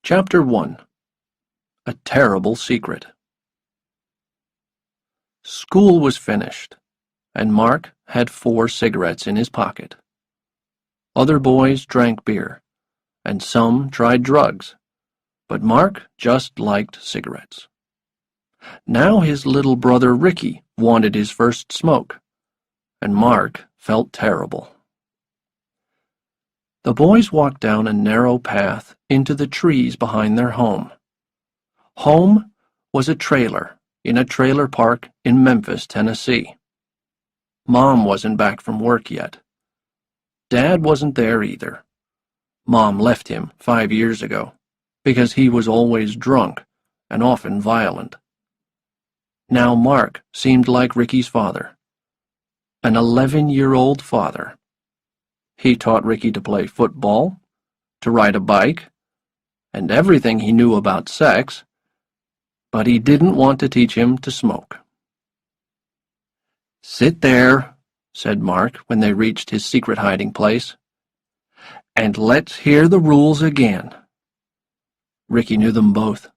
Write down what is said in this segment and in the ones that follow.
Chapter 1. A Terrible Secret. School was finished, and Mark had 4 cigarettes in his pocket. Other boys drank beer, and some tried drugs, but Mark just liked cigarettes. Now his little brother Ricky wanted his first smoke, and Mark felt terrible. The boys walked down a narrow path into the trees behind their home. Home was a trailer in a trailer park in Memphis, Tennessee. Mom wasn't back from work yet. Dad wasn't there either. Mom left him 5 years ago because he was always drunk and often violent. Now Mark seemed like Ricky's father, an 11-year-old father. He taught Ricky to play football, to ride a bike, and everything he knew about sex, but he didn't want to teach him to smoke. "Sit there," said Mark when they reached his secret hiding place, "and let's hear the rules again." Ricky knew them both.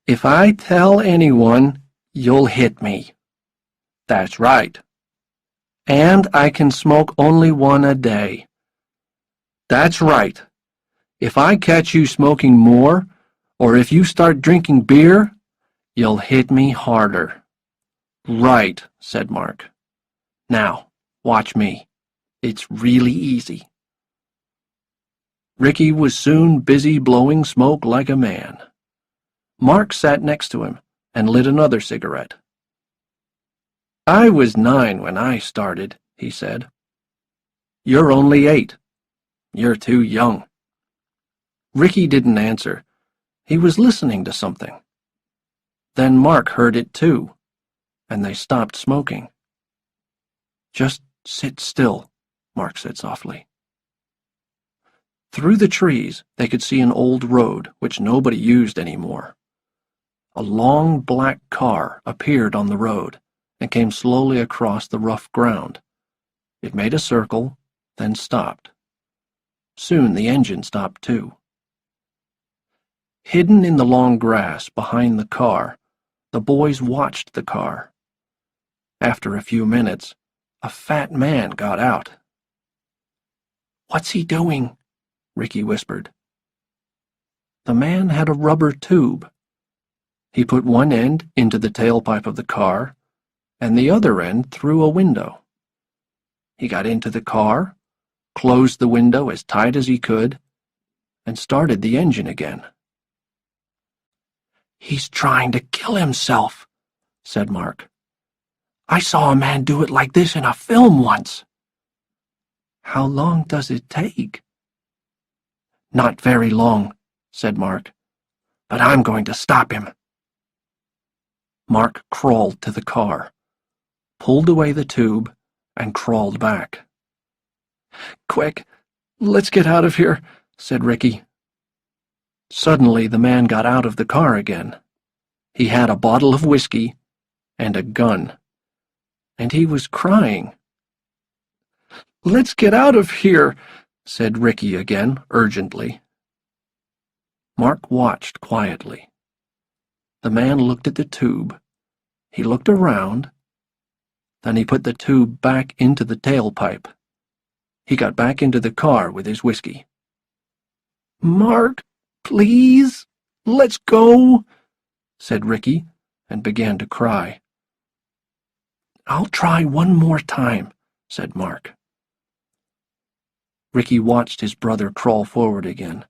"If I tell anyone, you'll hit me." "That's right." "And I can smoke only 1 a day." "That's right. If I catch you smoking more, or if you start drinking beer, you'll hit me harder." "Right," said Mark. "Now, watch me. It's really easy." Ricky was soon busy blowing smoke like a man. Mark sat next to him and lit another cigarette. "I was 9 when I started," he said. "You're only 8. You're too young." Ricky didn't answer. He was listening to something. Then Mark heard it too, and they stopped smoking. "Just sit still," Mark said softly. Through the trees, they could see an old road which nobody used anymore. A long black car appeared on the road and came slowly across the rough ground. It made a circle, then stopped. Soon the engine stopped too. Hidden in the long grass behind the car, the boys watched the car. After a few minutes, a fat man got out. "What's he doing?" Ricky whispered. The man had a rubber tube. He put one end into the tailpipe of the car, and the other end through a window. He got into the car, closed the window as tight as he could, and started the engine again. "He's trying to kill himself," said Mark. "I saw a man do it like this in a film once." "How long does it take?" "Not very long," said Mark, "but I'm going to stop him." Mark crawled to the car, pulled away the tube, and crawled back. "Quick, let's get out of here," said Ricky. Suddenly the man got out of the car again. He had a bottle of whiskey and a gun, and he was crying. "Let's get out of here," said Ricky again, urgently. Mark watched quietly. The man looked at the tube. He looked around. Then he put the tube back into the tailpipe. He got back into the car with his whiskey. "Mark, please, let's go," said Ricky, and began to cry. "I'll try one more time," said Mark. Ricky watched his brother crawl forward again,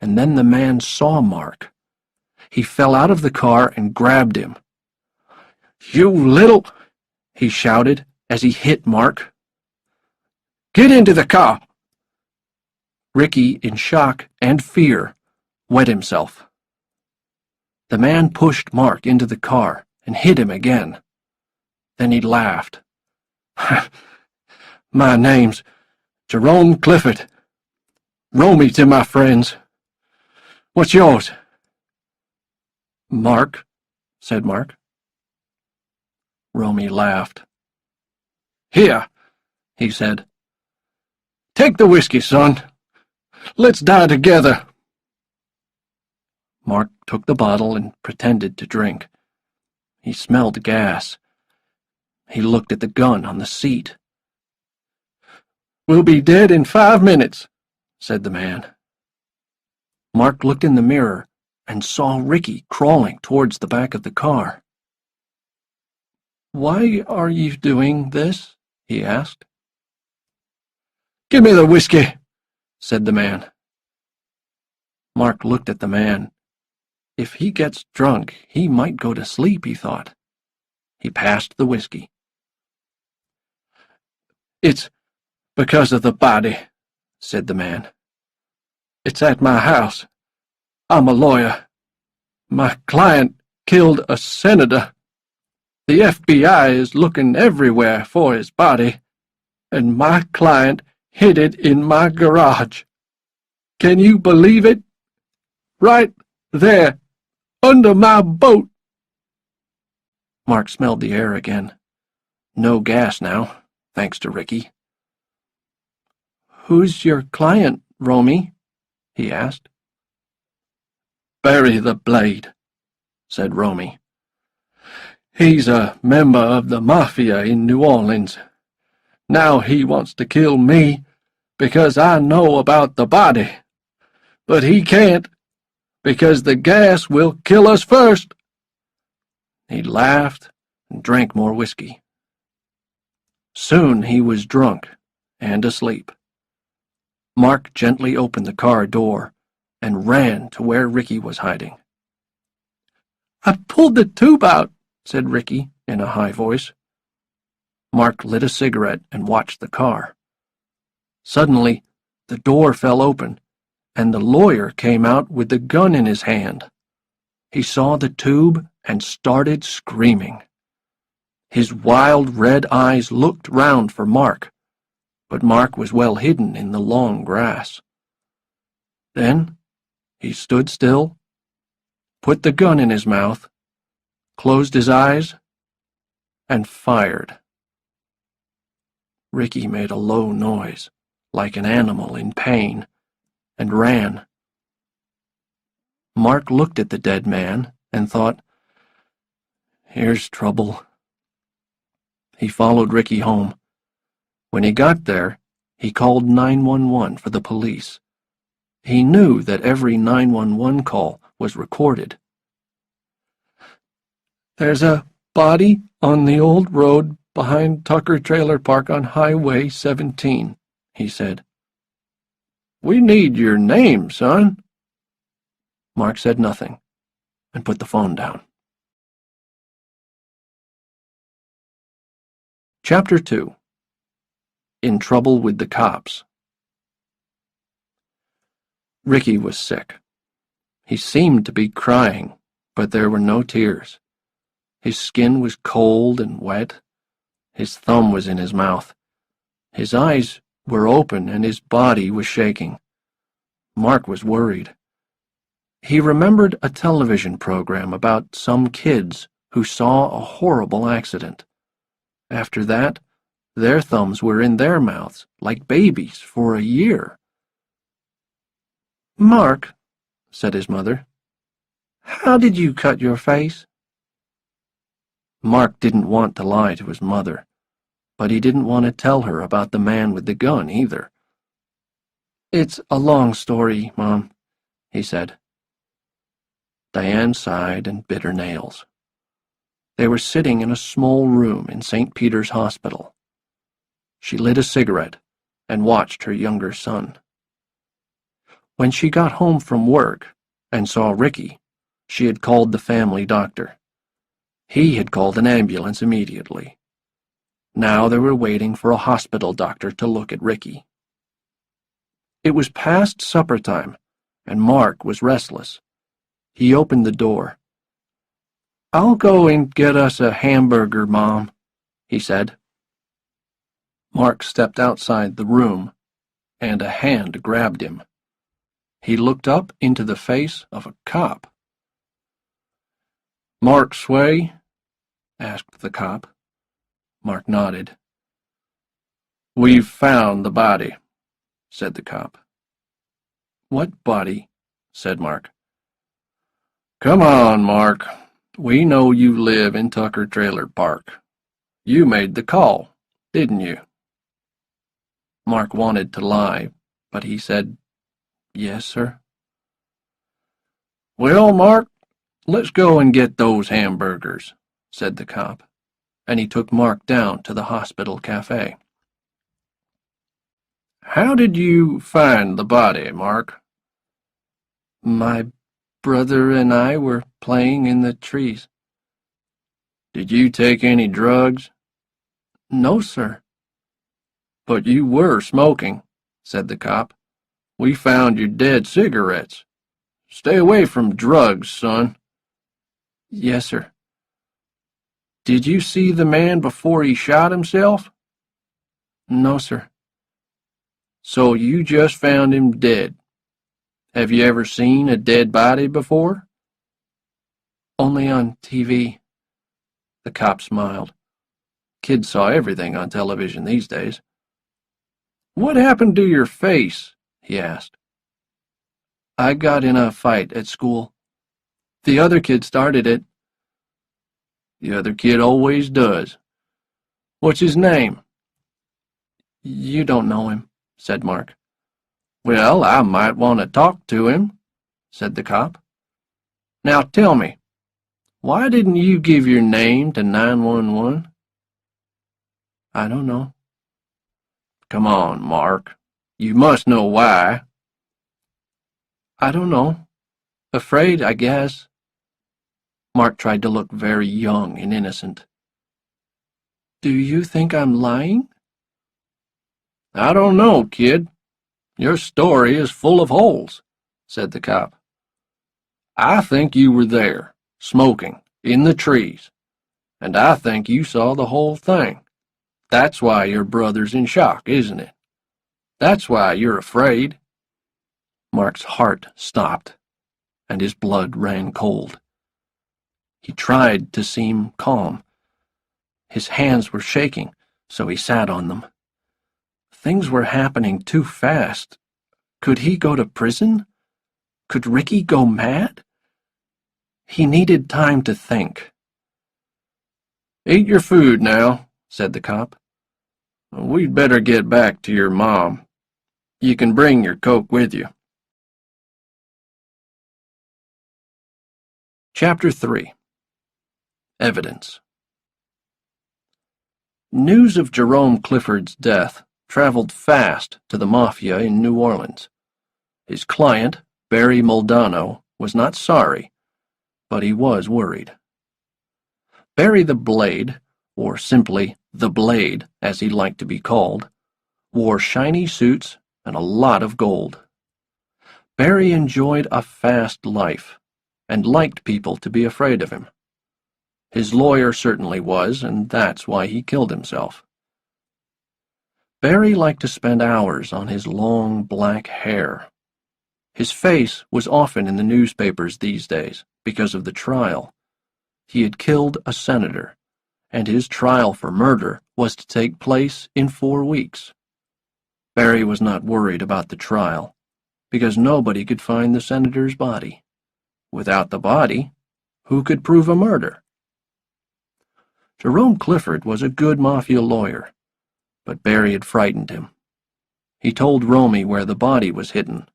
and then the man saw Mark. He fell out of the car and grabbed him. "You little—" he shouted as he hit Mark. "Get into the car!" Ricky, in shock and fear, wet himself. The man pushed Mark into the car and hit him again. Then he laughed. "My name's Jerome Clifford. Romy to my friends. What's yours?" "Mark," said Mark. Romy laughed. "Here," he said. "Take the whiskey, son. Let's die together." Mark took the bottle and pretended to drink. He smelled gas. He looked at the gun on the seat. "We'll be dead in 5 minutes," said the man. Mark looked in the mirror and saw Ricky crawling towards the back of the car. "Why are you doing this?" he asked. "Give me the whiskey," said the man. Mark looked at the man. If he gets drunk, he might go to sleep, he thought. He passed the whiskey. "It's because of the body," said the man. "It's at my house. I'm a lawyer. My client killed a senator. The FBI is looking everywhere for his body, and my client hid it in my garage. Can you believe it? Right there, under my boat." Mark smelled the air again. No gas now, thanks to Ricky. "Who's your client, Romy?" he asked. "Bury the blade," said Romy. "He's a member of the mafia in New Orleans. Now he wants to kill me because I know about the body. But he can't, because the gas will kill us first." He laughed and drank more whiskey. Soon he was drunk and asleep. Mark gently opened the car door and ran to where Ricky was hiding. "I pulled the tube out," said Ricky in a high voice. Mark lit a cigarette and watched the car. Suddenly, the door fell open, and the lawyer came out with the gun in his hand. He saw the tube and started screaming. His wild red eyes looked round for Mark, but Mark was well hidden in the long grass. Then he stood still, put the gun in his mouth, closed his eyes, and fired. Ricky made a low noise, like an animal in pain, and ran. Mark looked at the dead man and thought, "Here's trouble." He followed Ricky home. When he got there, he called 911 for the police. He knew that every 911 call was recorded. "There's a body on the old road behind Tucker Trailer Park on Highway 17, he said. "We need your name, son." Mark said nothing and put the phone down. Chapter 2. In Trouble with the Cops. Ricky was sick. He seemed to be crying, but there were no tears. His skin was cold and wet. His thumb was in his mouth. His eyes were open and his body was shaking. Mark was worried. He remembered a television program about some kids who saw a horrible accident. After that, their thumbs were in their mouths, like babies, for a year. "Mark," said his mother, "how did you cut your face?" Mark didn't want to lie to his mother, but he didn't want to tell her about the man with the gun either. "It's a long story, Mom," he said. Diane sighed and bit her nails. They were sitting in a small room in St. Peter's Hospital. She lit a cigarette and watched her younger son. When she got home from work and saw Ricky, she had called the family doctor. He had called an ambulance immediately. Now they were waiting for a hospital doctor to look at Ricky. It was past supper time, and Mark was restless. He opened the door. "I'll go and get us a hamburger, Mom," he said. Mark stepped outside the room, and a hand grabbed him. He looked up into the face of a cop. "Mark Sway?" asked the cop. Mark nodded. "We've found the body," said the cop. "What body?" said Mark. Come on, Mark. We know you live in Tucker Trailer Park. You made the call, didn't you? Mark wanted to lie, but he said, "Yes, sir." "Well, Mark, let's go and get those hamburgers," said the cop, and he took Mark down to the hospital cafe. "How did you find the body, Mark?" "My brother and I were playing in the trees." "Did you take any drugs?" "No, sir." "But you were smoking," said the cop. "We found your dead cigarettes. Stay away from drugs, son." "Yes, sir." "Did you see the man before he shot himself?" "No, sir." "So you just found him dead. Have you ever seen a dead body before?" "Only on TV." The cop smiled. Kids saw everything on television these days. "What happened to your face?" he asked. "I got in a fight at school. The other kid started it." "The other kid always does. What's his name?" "You don't know him," said Mark. "Well, I might want to talk to him," said the cop. "Now tell me, why didn't you give your name to 911? "I don't know." "Come on, Mark. You must know why." "I don't know. Afraid, I guess." Mark tried to look very young and innocent. "Do you think I'm lying?" "I don't know, kid. Your story is full of holes," said the cop. "I think you were there, smoking, in the trees, and I think you saw the whole thing. That's why your brother's in shock, isn't it? That's why you're afraid." Mark's heart stopped, and his blood ran cold. He tried to seem calm. His hands were shaking, so he sat on them. Things were happening too fast. Could he go to prison? Could Ricky go mad? He needed time to think. "Eat your food now," said the cop. "We'd better get back to your mom. You can bring your Coke with you." Chapter 3. Evidence. News of Jerome Clifford's death traveled fast to the Mafia in New Orleans. His client, Barry Muldanno, was not sorry, but he was worried. Barry the Blade, or simply the Blade as he liked to be called, wore shiny suits and a lot of gold. Barry enjoyed a fast life and liked people to be afraid of him. His lawyer certainly was, and that's why he killed himself. Barry liked to spend hours on his long black hair. His face was often in the newspapers these days because of the trial. He had killed a senator, and his trial for murder was to take place in 4 weeks. Barry was not worried about the trial, because nobody could find the senator's body. Without the body, who could prove a murder? Jerome Clifford was a good mafia lawyer, but Barry had frightened him. He told Romy where the body was hidden.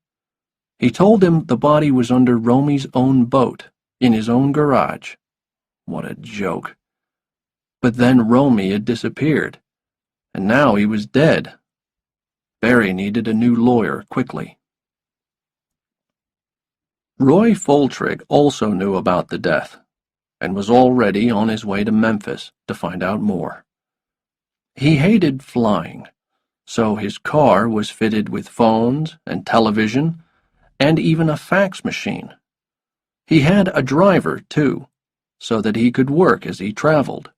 He told him the body was under Romy's own boat, in his own garage. What a joke. But then Romy had disappeared, and now he was dead. Barry needed a new lawyer quickly. Roy Foltrigg also knew about the death, and was already on his way to Memphis to find out more. He hated flying, so his car was fitted with phones and television and even a fax machine. He had a driver, too, so that he could work as he traveled.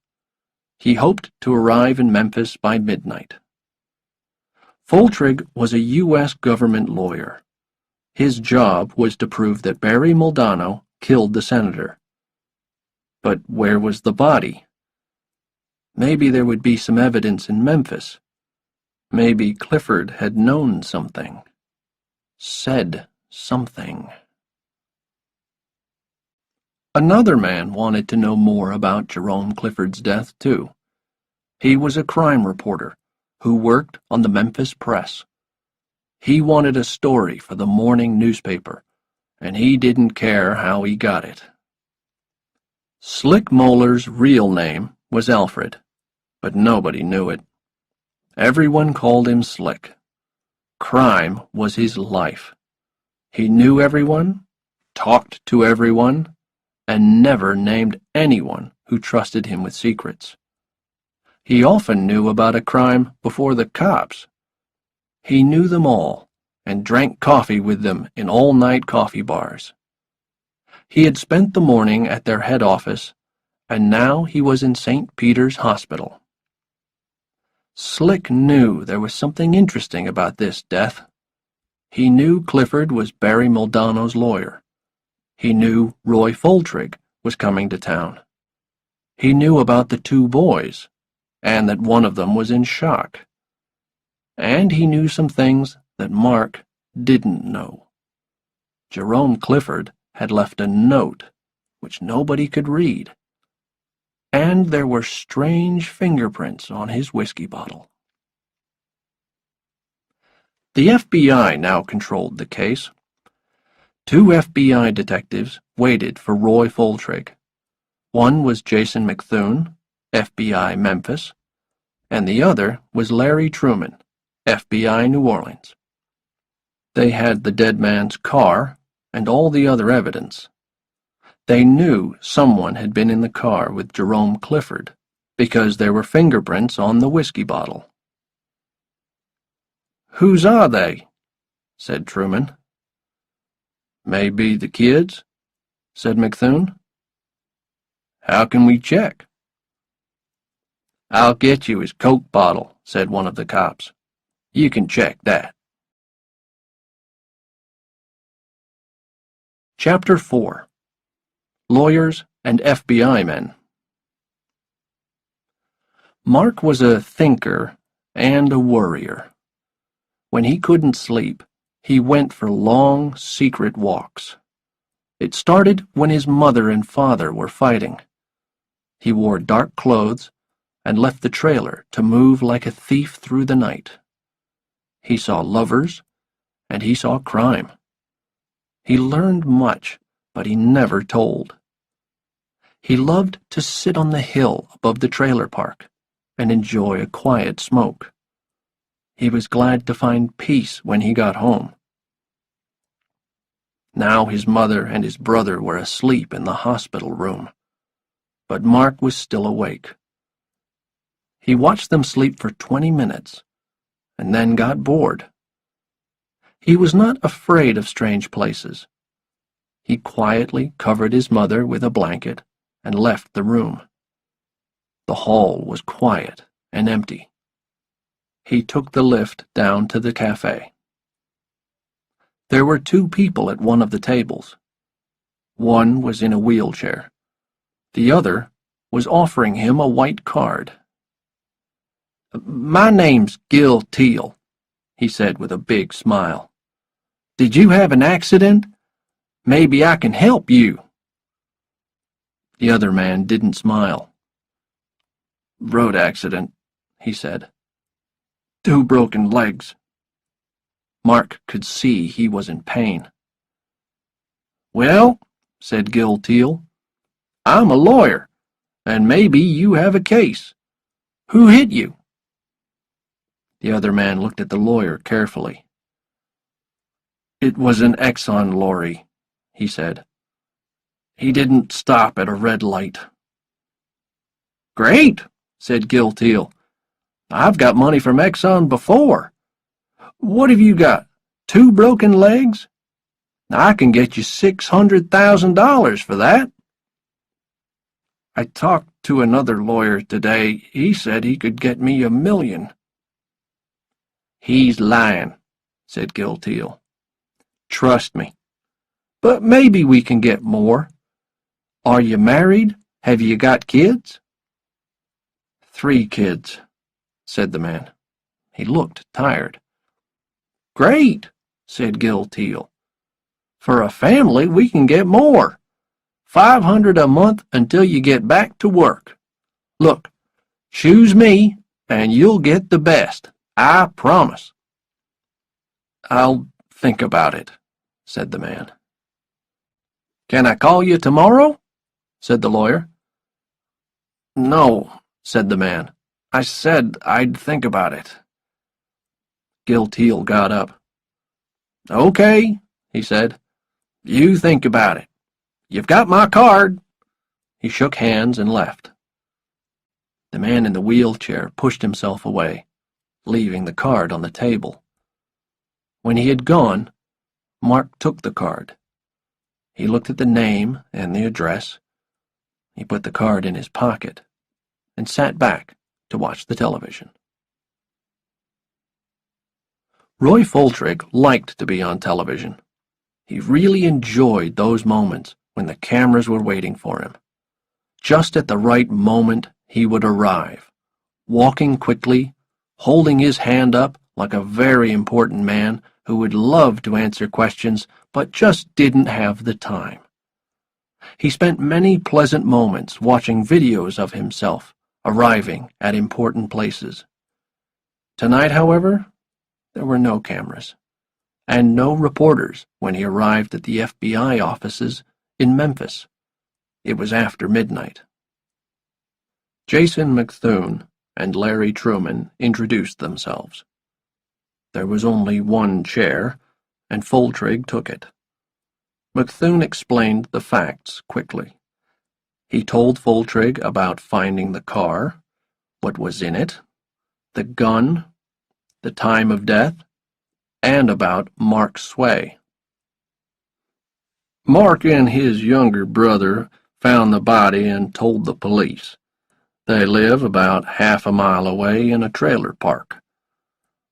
He hoped to arrive in Memphis by midnight. Foltrigg was a U.S. government lawyer. His job was to prove that Barry Muldanno killed the senator. But where was the body? Maybe there would be some evidence in Memphis. Maybe Clifford had known something. Said something. Another man wanted to know more about Jerome Clifford's death, too. He was a crime reporter who worked on the Memphis Press. He wanted a story for the morning newspaper, and he didn't care how he got it. Slick Moeller's real name was Alfred, but nobody knew it. Everyone called him Slick. Crime was his life. He knew everyone, talked to everyone, and never named anyone who trusted him with secrets. He often knew about a crime before the cops. He knew them all and drank coffee with them in all-night coffee bars. He had spent the morning at their head office, and now he was in St. Peter's Hospital. Slick knew there was something interesting about this death. He knew Clifford was Barry Maldondo's lawyer. He knew Roy Foltrigg was coming to town. He knew about the two boys, and that one of them was in shock. And he knew some things that Mark didn't know. Jerome Clifford had left a note which nobody could read, and there were strange fingerprints on his whiskey bottle. The FBI now controlled the case. 2 FBI detectives waited for Roy Foltrigg. One was Jason McThune, FBI Memphis, and the other was Larry Truman, FBI New Orleans. They had the dead man's car and all the other evidence. They knew someone had been in the car with Jerome Clifford because there were fingerprints on the whiskey bottle. "Whose are they?" said Truman. "Maybe the kids," said McThune. "How can we check?" "I'll get you his Coke bottle," said one of the cops. "You can check that." Chapter 4. Lawyers and FBI Men. Mark was a thinker and a worrier. When he couldn't sleep, he went for long, secret walks. It started when his mother and father were fighting. He wore dark clothes and left the trailer to move like a thief through the night. He saw lovers, and he saw crime. He learned much, but he never told. He loved to sit on the hill above the trailer park and enjoy a quiet smoke. He was glad to find peace when he got home. Now his mother and his brother were asleep in the hospital room, but Mark was still awake. He watched them sleep for 20 minutes, and then got bored. He was not afraid of strange places. He quietly covered his mother with a blanket and left the room. The hall was quiet and empty. He took the lift down to the cafe. There were 2 people at one of the tables. One was in a wheelchair. The other was offering him a white card. "My name's Gil Teal," he said with a big smile. "Did you have an accident? Maybe I can help you." The other man didn't smile. "Road accident," he said. 2 broken legs." Mark could see he was in pain. "Well," said Gil Teal, "I'm a lawyer, and maybe you have a case. Who hit you?" The other man looked at the lawyer carefully. "It was an Exxon lorry," he said. "He didn't stop at a red light." "Great," said Gil Teal. "I've got money from Exxon before. What have you got? 2 broken legs? I can get you $600,000 for that." "I talked to another lawyer today. He said he could get me $1 million. "He's lying," said Gil Teal. "Trust me. But maybe we can get more. Are you married? Have you got kids?" "3 kids," said the man. He looked tired. "Great," said Gil Teal. "For a family, we can get more. $500 a month until you get back to work. Look, choose me, and you'll get the best. I promise." "I'll think about it," said the man. "Can I call you tomorrow?" said the lawyer. "No," said the man. "I said I'd think about it." Gilteal got up. "Okay," he said. "You think about it. You've got my card." He shook hands and left. The man in the wheelchair pushed himself away, leaving the card on the table. When he had gone, Mark took the card. He looked at the name and the address. He put the card in his pocket and sat back to watch the television. Roy Foltrigg liked to be on television. He really enjoyed those moments when the cameras were waiting for him. Just at the right moment, he would arrive, walking quickly, holding his hand up like a very important man who would love to answer questions but just didn't have the time. He spent many pleasant moments watching videos of himself arriving at important places. Tonight, however, there were no cameras, and no reporters when he arrived at the FBI offices in Memphis. It was after midnight. Jason McThune and Larry Truman introduced themselves. There was only one chair, and Foltrigg took it. McThune explained the facts quickly. He told Foltrigg about finding the car, what was in it, the gun, the time of death, and about Mark Sway. "Mark and his younger brother found the body and told the police. They live about half a mile away in a trailer park.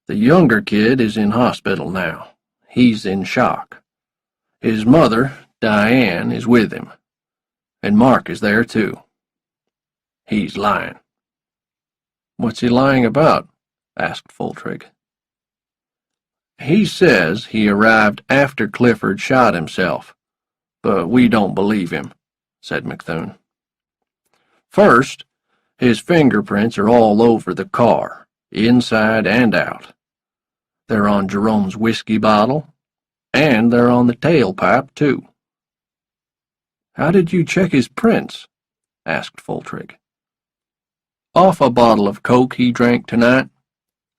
The younger kid is in hospital now. He's in shock. His mother, Diane, is with him, and Mark is there too. He's lying." "What's he lying about?" asked Foltrigg. "He says he arrived after Clifford shot himself, but we don't believe him," said McThune. "First, his fingerprints are all over the car, inside and out. They're on Jerome's whiskey bottle, and they're on the tailpipe, too." "How did you check his prints?" asked Foltrigg. "Off a bottle of Coke he drank tonight,"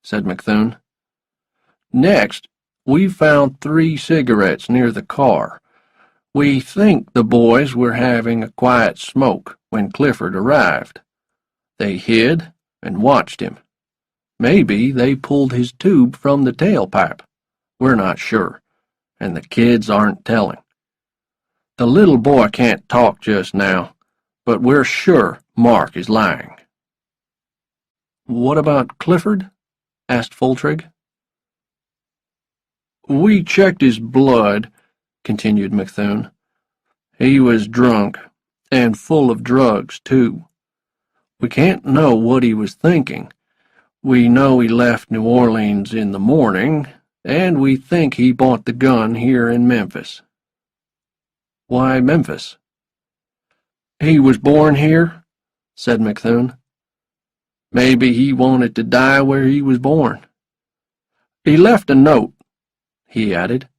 said McThune. "Next, we found 3 cigarettes near the car. We think the boys were having a quiet smoke when Clifford arrived. They hid and watched him. Maybe they pulled his tube from the tailpipe. We're not sure, and the kids aren't telling. The little boy can't talk just now, but we're sure Mark is lying." "What about Clifford?" asked Foltrigg. "We checked his blood," continued McThune. "He was drunk, and full of drugs, too. We can't know what he was thinking. We know he left New Orleans in the morning, and we think he bought the gun here in Memphis." "Why Memphis?" "He was born here," said McThune. "Maybe he wanted to die where he was born. He left a note," he added,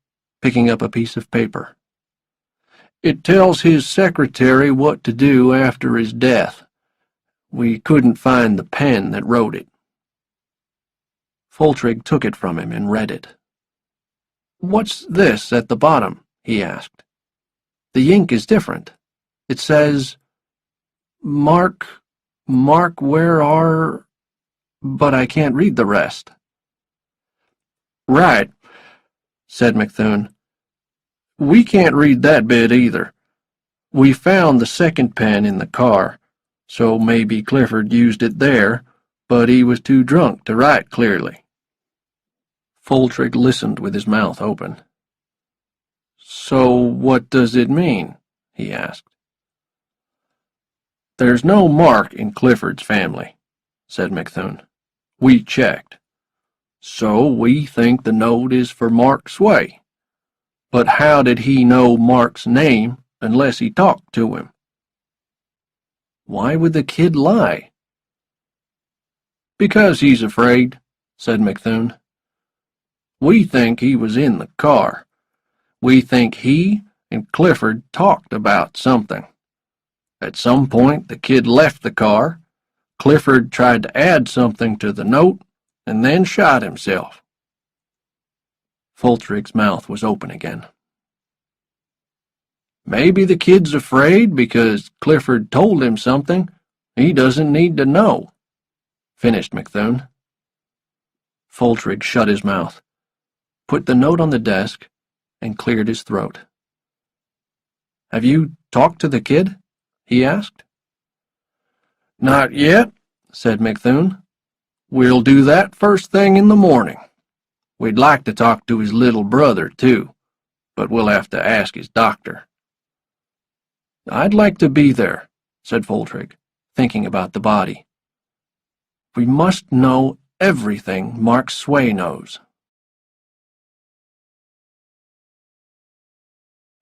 picking up a piece of paper. "It tells his secretary what to do after his death. We couldn't find the pen that wrote it." Foltrigg took it from him and read it. "What's this at the bottom?" he asked. "The ink is different. It says, 'Mark, where are—' but I can't read the rest." "Right," said McThune. "We can't read that bit either. We found the second pen in the car, so maybe Clifford used it there, but he was too drunk to write clearly." Foltrigg listened with his mouth open. "So what does it mean?" he asked. "There's no Mark in Clifford's family," said McThune. "We checked. So we think the note is for Mark Sway. But how did he know Mark's name unless he talked to him." "Why would the kid lie?" "Because he's afraid," said McThune. "We think he was in the car. We think he and Clifford talked about something. At some point the kid left the car, Clifford tried to add something to the note, and then shot himself." Foltrig's mouth was open again. "Maybe the kid's afraid because Clifford told him something he doesn't need to know," finished McThune. Foltrig shut his mouth, put the note on the desk, and cleared his throat. "Have you talked to the kid?" he asked. "Not yet," said McThune. "We'll do that first thing in the morning. We'd like to talk to his little brother, too, but we'll have to ask his doctor." "I'd like to be there," said Foltrig, thinking about the body. "We must know everything Mark Sway knows."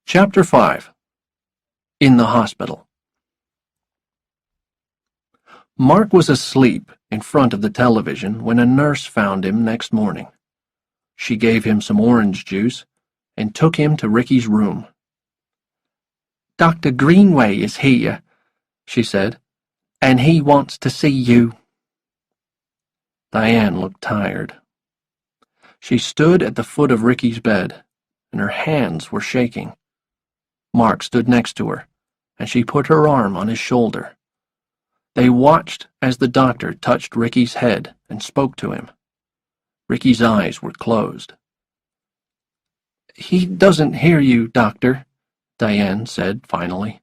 Chapter 5. In the Hospital. Mark was asleep in front of the television when a nurse found him next morning. She gave him some orange juice and took him to Ricky's room. "Dr. Greenway is here," she said, "and he wants to see you." Diane looked tired. She stood at the foot of Ricky's bed, and her hands were shaking. Mark stood next to her, and she put her arm on his shoulder. They watched as the doctor touched Ricky's head and spoke to him. Ricky's eyes were closed. "He doesn't hear you, Doctor," Diane said finally.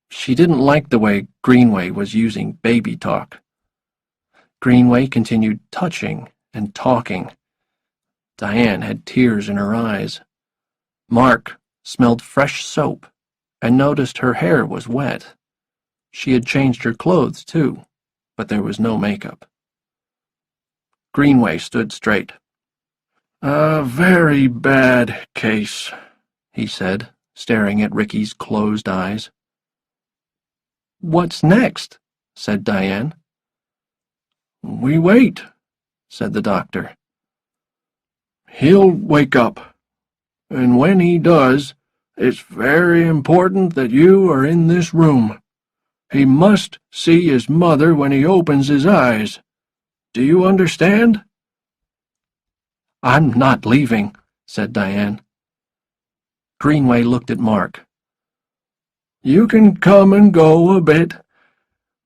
She didn't like the way Greenway was using baby talk. Greenway continued touching and talking. Diane had tears in her eyes. Mark smelled fresh soap and noticed her hair was wet. She had changed her clothes, too, but there was no makeup. Greenway stood straight. "A very bad case," he said, staring at Ricky's closed eyes. "What's next?" said Diane. "We wait," said the doctor. "He'll wake up, and when he does, it's very important that you are in this room. He must see his mother when he opens his eyes. Do you understand?" "I'm not leaving," said Diane. Greenway looked at Mark. "You can come and go a bit,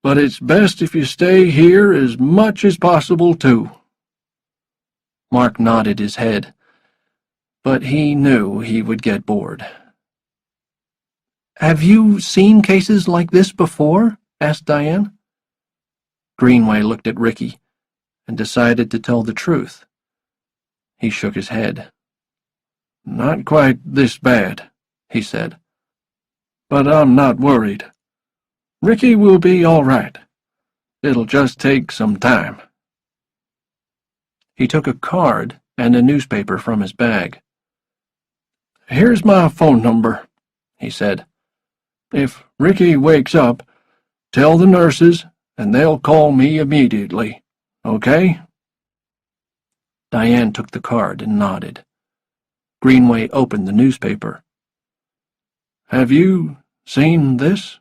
but it's best if you stay here as much as possible, too." Mark nodded his head, but he knew he would get bored. "Have you seen cases like this before?" asked Diane. Greenway looked at Ricky and decided to tell the truth. He shook his head. "Not quite this bad," he said. "But I'm not worried. Ricky will be all right. It'll just take some time." He took a card and a newspaper from his bag. "Here's my phone number," he said. "If Ricky wakes up, tell the nurses and they'll call me immediately, okay?" Diane took the card and nodded. Greenway opened the newspaper. "Have you seen this?"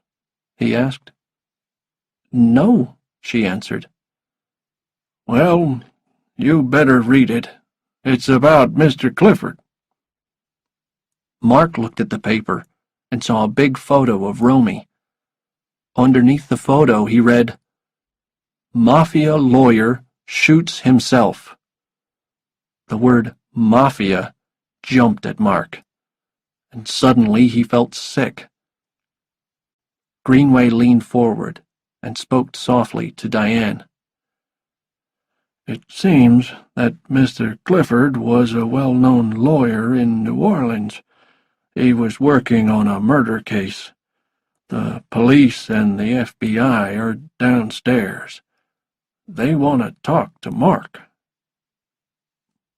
he asked. "No," she answered. "Well, you better read it. It's about Mr. Clifford." Mark looked at the paper and saw a big photo of Romy. Underneath the photo he read, "Mafia lawyer shoots himself." The word mafia jumped at Mark, and suddenly he felt sick. Greenway leaned forward and spoke softly to Diane. "It seems that Mr. Clifford was a well-known lawyer in New Orleans. He was working on a murder case. The police and the FBI are downstairs. They want to talk to Mark."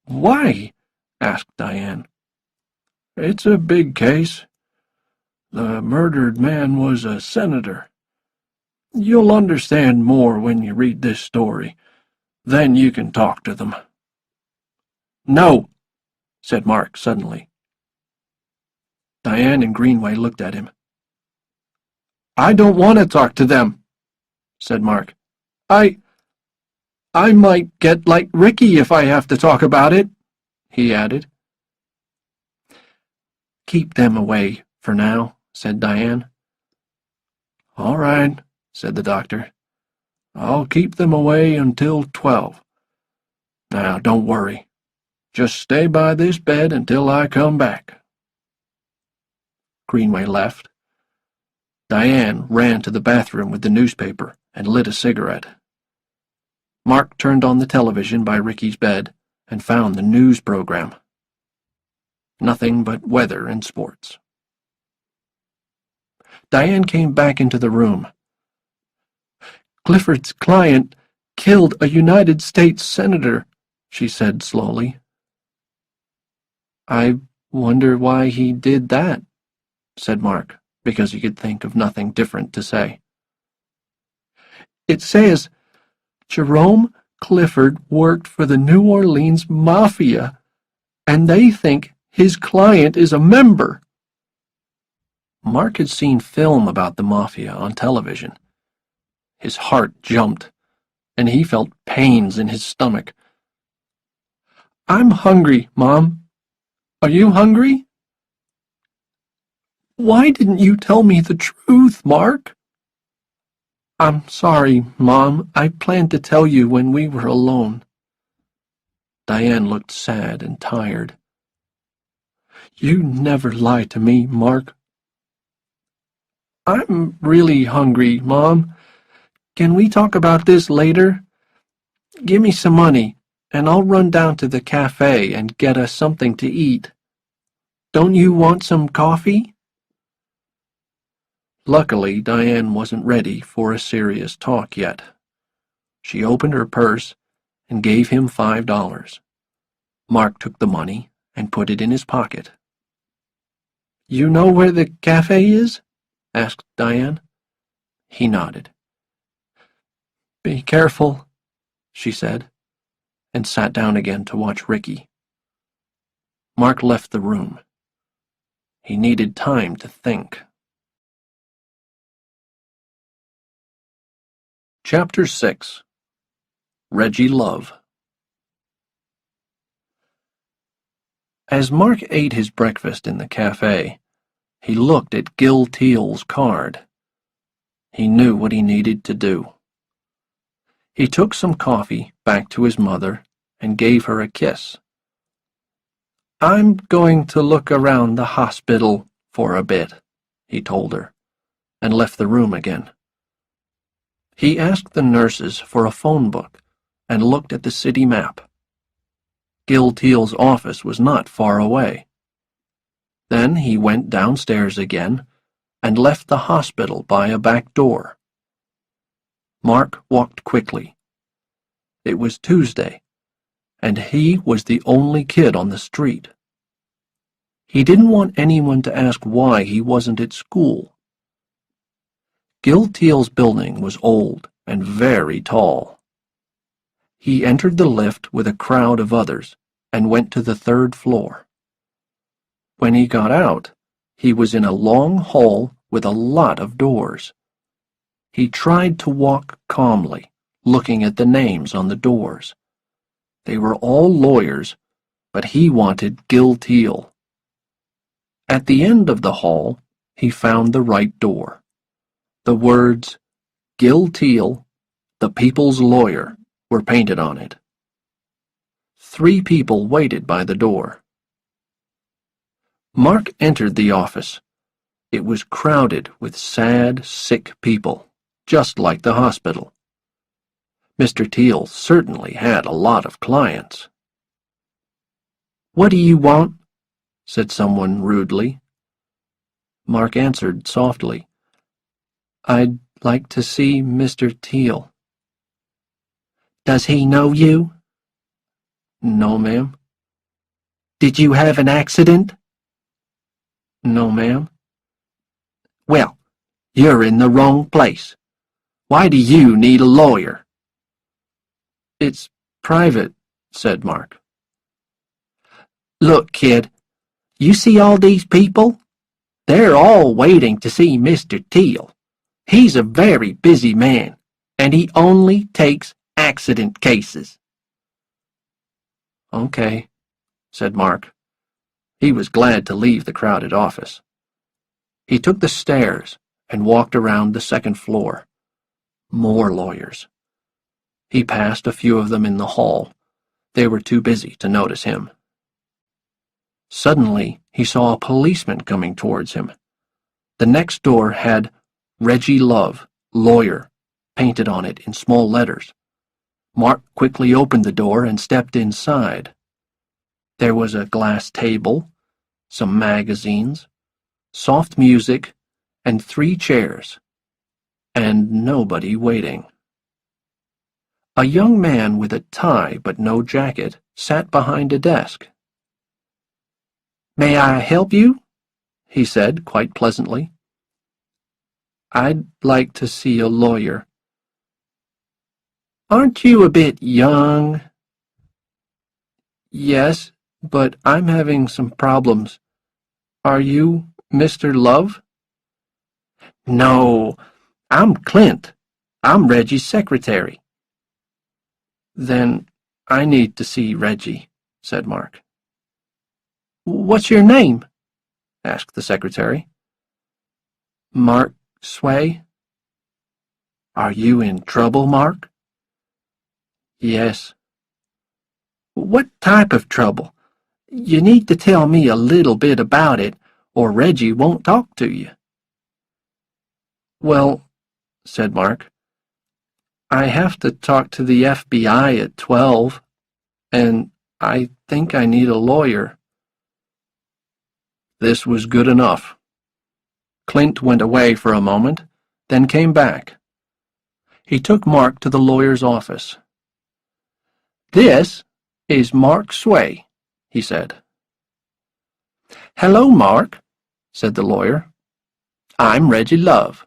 "Why?" asked Diane. "It's a big case. The murdered man was a senator. You'll understand more when you read this story. Then you can talk to them." "No," said Mark suddenly. Diane and Greenway looked at him. "I don't want to talk to them," said Mark. I might get like Ricky if I have to talk about it," he added. "Keep them away for now," said Diane. "All right," said the doctor. "I'll keep them away until 12. Now, don't worry. Just stay by this bed until I come back." Greenway left. Diane ran to the bathroom with the newspaper and lit a cigarette. Mark turned on the television by Ricky's bed and found the news program. Nothing but weather and sports. Diane came back into the room. "Clifford's client killed a United States senator," she said slowly. "I wonder why he did that," said Mark, because he could think of nothing different to say. "It says Jerome Clifford worked for the New Orleans Mafia, and they think his client is a member." Mark had seen film about the Mafia on television. His heart jumped, and he felt pains in his stomach. "I'm hungry, Mom. Are you hungry?" "Why didn't you tell me the truth, Mark?" "I'm sorry, Mom. I planned to tell you when we were alone." Diane looked sad and tired. "You never lie to me, Mark." "I'm really hungry, Mom. Can we talk about this later? Give me some money, and I'll run down to the cafe and get us something to eat. Don't you want some coffee?" Luckily, Diane wasn't ready for a serious talk yet. She opened her purse and gave him $5. Mark took the money and put it in his pocket. "You know where the cafe is?" asked Diane. He nodded. "Be careful," she said, and sat down again to watch Ricky. Mark left the room. He needed time to think. Chapter 6. Reggie Love. As Mark ate his breakfast in the cafe, he looked at Gil Teal's card. He knew what he needed to do. He took some coffee back to his mother and gave her a kiss. "I'm going to look around the hospital for a bit," he told her, and left the room again. He asked the nurses for a phone book and looked at the city map. Gil Teal's office was not far away. Then he went downstairs again and left the hospital by a back door. Mark walked quickly. It was Tuesday, and he was the only kid on the street. He didn't want anyone to ask why he wasn't at school. Gil Teal's building was old and very tall. He entered the lift with a crowd of others and went to the 3rd floor. When he got out, he was in a long hall with a lot of doors. He tried to walk calmly, looking at the names on the doors. They were all lawyers, but he wanted Gil Teal. At the end of the hall, he found the right door. The words, "Gil Teal, the People's Lawyer," were painted on it. 3 people waited by the door. Mark entered the office. It was crowded with sad, sick people, just like the hospital. Mr. Teal certainly had a lot of clients. "What do you want?" said someone rudely. Mark answered softly, "I'd like to see Mr. Teal." "Does he know you?" "No, ma'am." "Did you have an accident?" "No, ma'am." You're in the wrong place. Why do you need a lawyer?" "It's private," said Mark. "Look, kid, you see all these people? They're all waiting to see Mr. Teal. He's a very busy man, and he only takes accident cases." "Okay," said Mark. He was glad to leave the crowded office. He took the stairs and walked around the second floor. More lawyers. He passed a few of them in the hall. They were too busy to notice him. Suddenly, he saw a policeman coming towards him. The next door had Reggie Love, lawyer, painted on it in small letters. Mark quickly opened the door and stepped inside. There was a glass table, some magazines, soft music, and 3 chairs, and nobody waiting. A young man with a tie but no jacket sat behind a desk. "May I help you?" he said quite pleasantly. "I'd like to see a lawyer." "Aren't you a bit young?" "Yes, but I'm having some problems. Are you Mr. Love?" "No, I'm Clint. I'm Reggie's secretary." "Then I need to see Reggie," said Mark. "What's your name?" asked the secretary. "Mark Sway." "Are you in trouble, Mark?" "Yes." "What type of trouble? You need to tell me a little bit about it, or Reggie won't talk to you." "Well," said Mark, "I have to talk to the FBI at 12, and I think I need a lawyer." This was good enough. Clint went away for a moment, then came back. He took Mark to the lawyer's office. "This is Mark Sway," he said. "Hello, Mark," said the lawyer. "I'm Reggie Love."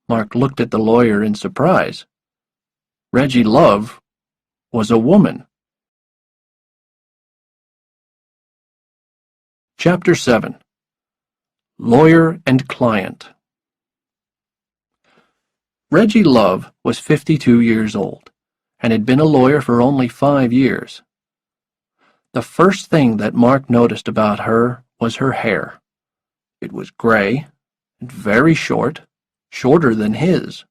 Mark looked at the lawyer in surprise. Reggie Love was a woman. Chapter 7. Lawyer and Client. Reggie Love was 52 years old, and had been a lawyer for only 5 years. The first thing that Mark noticed about her was her hair. It was gray and very short, shorter than his.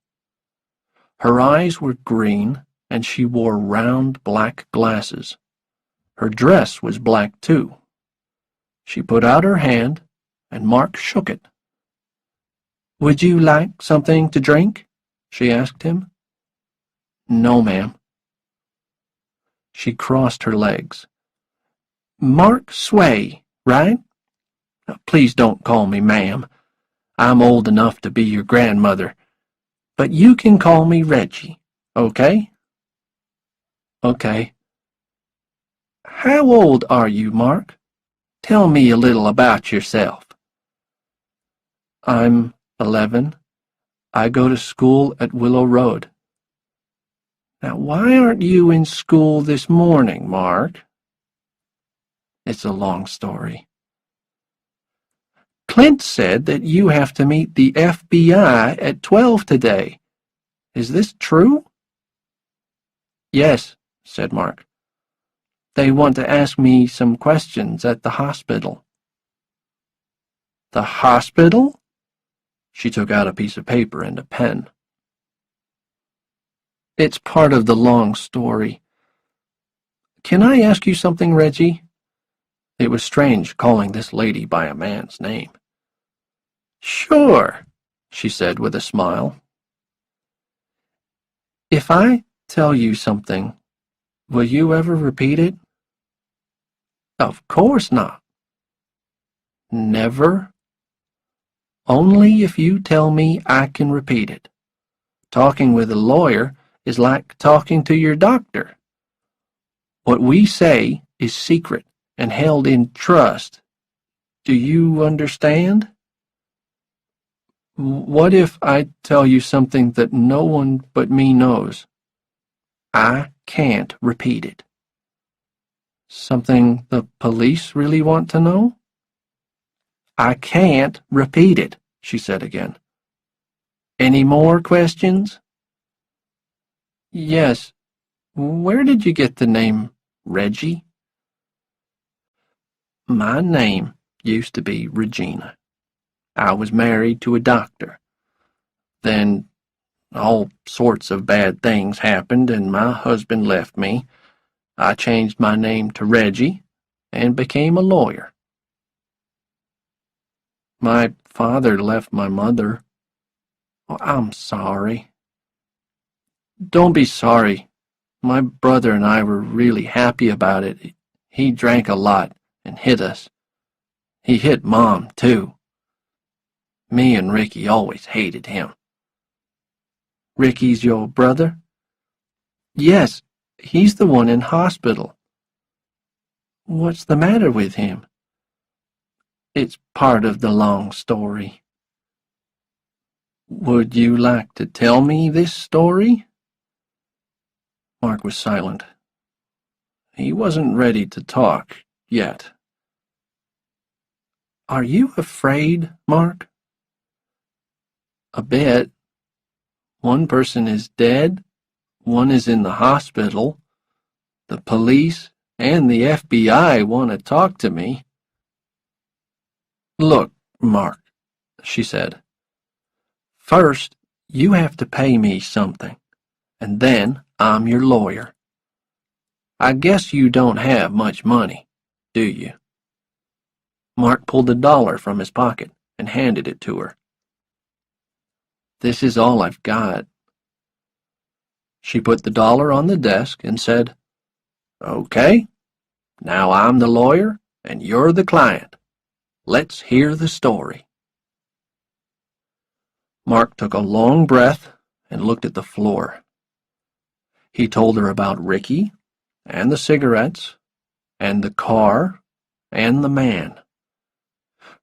Her eyes were green, and she wore round black glasses. Her dress was black too. She put out her hand, and Mark shook it. "Would you like something to drink?" she asked him. "No, ma'am." She crossed her legs. "Mark Sway, right? Please don't call me ma'am. I'm old enough to be your grandmother. But you can call me Reggie, okay?" "Okay." "How old are you, Mark? Tell me a little about yourself." "I'm 11. I go to school at Willow Road." "Now, why aren't you in school this morning, Mark?" "It's a long story." "Clint said that you have to meet the FBI at 12 today. Is this true?" "Yes," said Mark. "They want to ask me some questions at the hospital." "The hospital?" She took out a piece of paper and a pen. "It's part of the long story. Can I ask you something, Reggie?" It was strange calling this lady by a man's name. "Sure," she said with a smile. "If I tell you something, will you ever repeat it?" "Of course not." "Never?" "Only if you tell me I can repeat it. Talking with a lawyer is like talking to your doctor. What we say is secret and held in trust. Do you understand?" What if I tell you something that no one but me knows? I can't repeat it. Something the police really want to know? I can't repeat it, she said again. Any more questions? Yes. Where did you get the name Reggie? My name used to be Regina. I was married to a doctor. Then all sorts of bad things happened and my husband left me. I changed my name to Reggie and became a lawyer. My father left my mother. Oh, I'm sorry. Don't be sorry. My brother and I were really happy about it. He drank a lot and hit us. He hit Mom, too. Me and Ricky always hated him. Ricky's your brother? Yes, he's the one in hospital. What's the matter with him? It's part of the long story. Would you like to tell me this story? Mark was silent. He wasn't ready to talk yet. Are you afraid, Mark? A bit. One person is dead, one is in the hospital. The police and the FBI want to talk to me. Look, Mark, she said. First, you have to pay me something, and then I'm your lawyer. I guess you don't have much money, do you? Mark pulled $1 from his pocket and handed it to her. This is all I've got. She put the $1 on the desk and said, Okay, now I'm the lawyer and you're the client. Let's hear the story. Mark took a long breath and looked at the floor. He told her about Ricky and the cigarettes and the car and the man.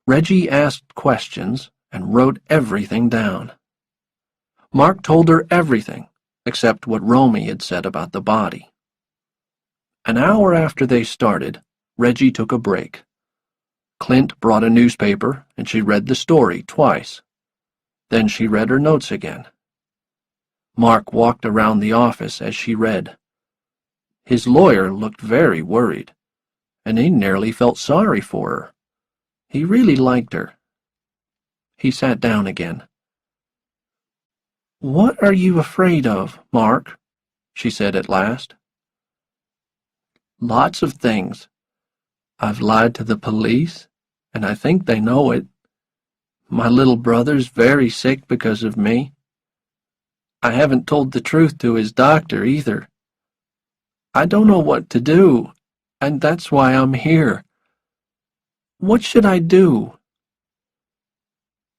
Reggie asked questions and wrote everything down. Mark told her everything except what Romy had said about the body. An hour after they started, Reggie took a break. Clint brought a newspaper and she read the story twice. Then she read her notes again. Mark walked around the office as she read. His lawyer looked very worried, and he nearly felt sorry for her. He really liked her. He sat down again. What are you afraid of, Mark? She said at last. Lots of things. I've lied to the police, and I think they know it. My little brother's very sick because of me. I haven't told the truth to his doctor either. I don't know what to do, and that's why I'm here. What should I do?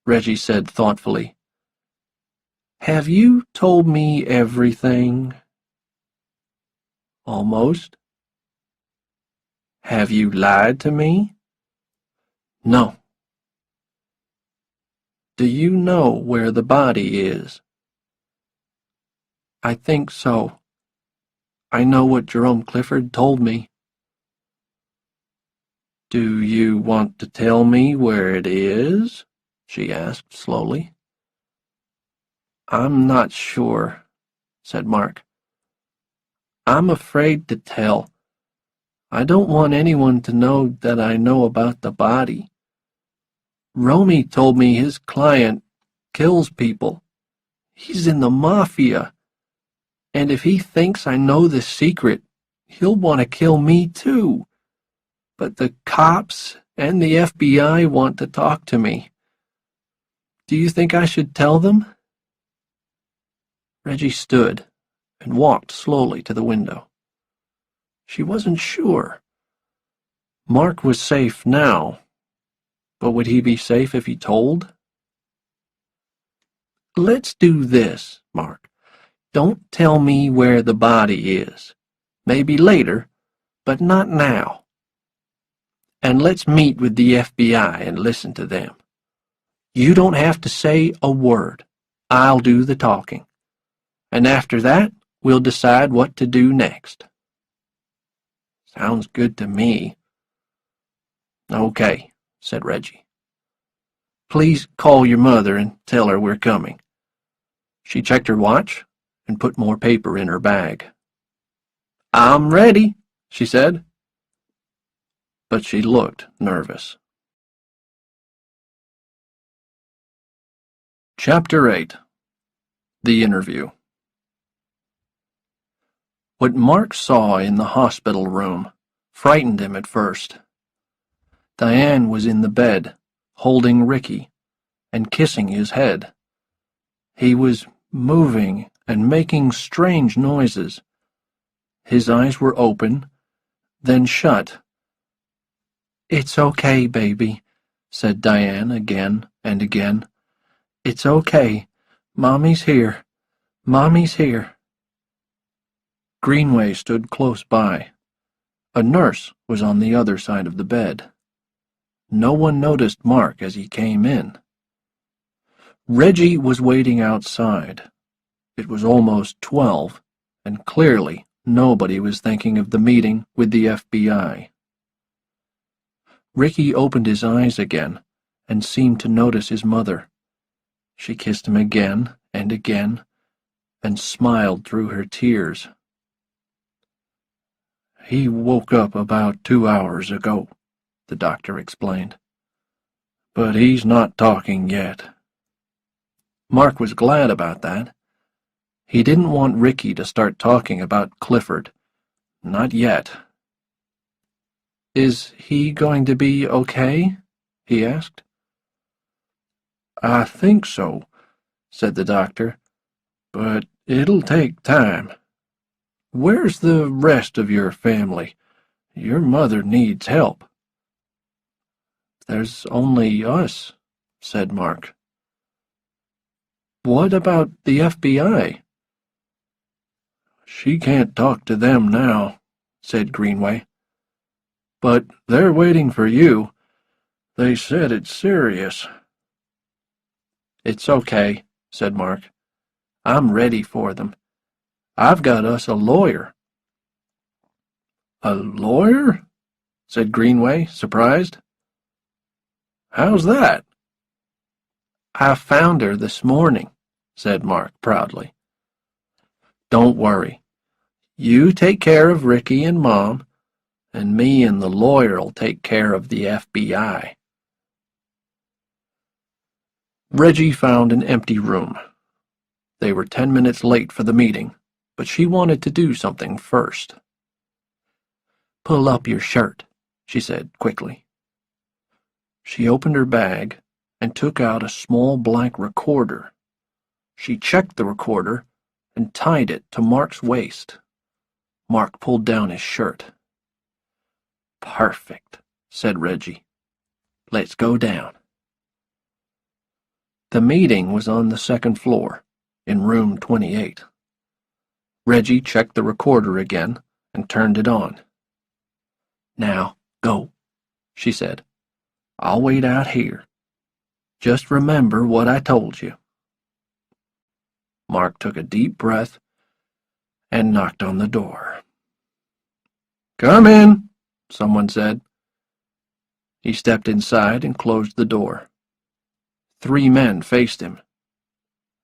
Reggie said thoughtfully. Have you told me everything? Almost. Have you lied to me? No. Do you know where the body is? I think so. I know what Jerome Clifford told me. Do you want to tell me where it is? She asked slowly. I'm not sure, said Mark. I'm afraid to tell. I don't want anyone to know that I know about the body. Romy told me his client kills people. He's in the mafia. And if he thinks I know the secret, he'll want to kill me too. But the cops and the FBI want to talk to me. Do you think I should tell them? Reggie stood and walked slowly to the window. She wasn't sure. Mark was safe now, but would he be safe if he told? Let's do this, Mark. Don't tell me where the body is. Maybe later, but not now. And let's meet with the FBI and listen to them. You don't have to say a word. I'll do the talking. And after that, we'll decide what to do next. Sounds good to me. Okay, said Reggie. Please call your mother and tell her we're coming. She checked her watch and put more paper in her bag. I'm ready, she said. But she looked nervous. Chapter 8. The Interview. What Mark saw in the hospital room frightened him at first. Diane was in the bed, holding Ricky and kissing his head. He was moving and making strange noises. His eyes were open, then shut. It's okay, baby, said Diane again and again. It's okay. Mommy's here. Mommy's here. Greenway stood close by. A nurse was on the other side of the bed. No one noticed Mark as he came in. Reggie was waiting outside. It was almost 12, and clearly nobody was thinking of the meeting with the FBI. Ricky opened his eyes again and seemed to notice his mother. She kissed him again and again and smiled through her tears. He woke up about 2 hours ago, the doctor explained. But he's not talking yet. Mark was glad about that. He didn't want Ricky to start talking about Clifford. Not yet. Is he going to be okay? He asked. I think so, said the doctor, but it'll take time. Where's the rest of your family? Your mother needs help. There's only us, said Mark. What about the FBI? She can't talk to them now, said Greenway. But they're waiting for you. They said it's serious. It's okay, said Mark. I'm ready for them. I've got us a lawyer. A lawyer? Said Greenway, surprised. How's that? I found her this morning, said Mark proudly. Don't worry. You take care of Ricky and Mom, and me and the lawyer'll take care of the FBI. Reggie found an empty room. They were 10 minutes late for the meeting, but she wanted to do something first. Pull up your shirt, she said quickly. She opened her bag and took out a small black recorder. She checked the recorder and tied it to Mark's waist. Mark pulled down his shirt. Perfect, said Reggie. Let's go down. The meeting was on the second floor, in room 28. Reggie checked the recorder again and turned it on. Now, go, she said. I'll wait out here. Just remember what I told you. Mark took a deep breath and knocked on the door. Come in, someone said. He stepped inside and closed the door. 3 men faced him.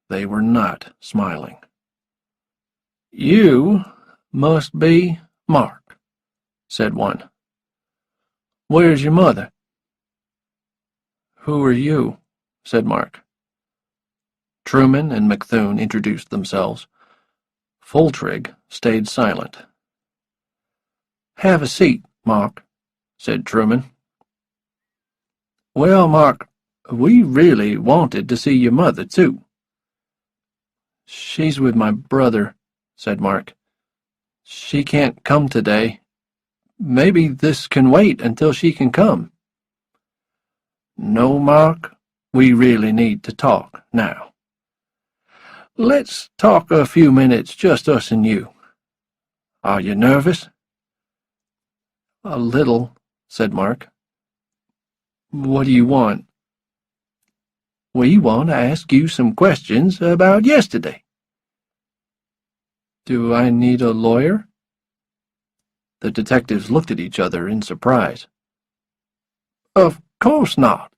They were not smiling. You must be Mark, said one. Where's your mother? Who are you? Said Mark. Truman and McThune introduced themselves. Foltrig stayed silent. Have a seat, Mark, said Truman. Well, Mark, we really wanted to see your mother, too. She's with my brother, said Mark. She can't come today. Maybe this can wait until she can come. No, Mark, we really need to talk now. Let's talk a few minutes, just us and you. Are you nervous? A little, said Mark. What do you want? We want to ask you some questions about yesterday. Do I need a lawyer? The detectives looked at each other in surprise. Of course not.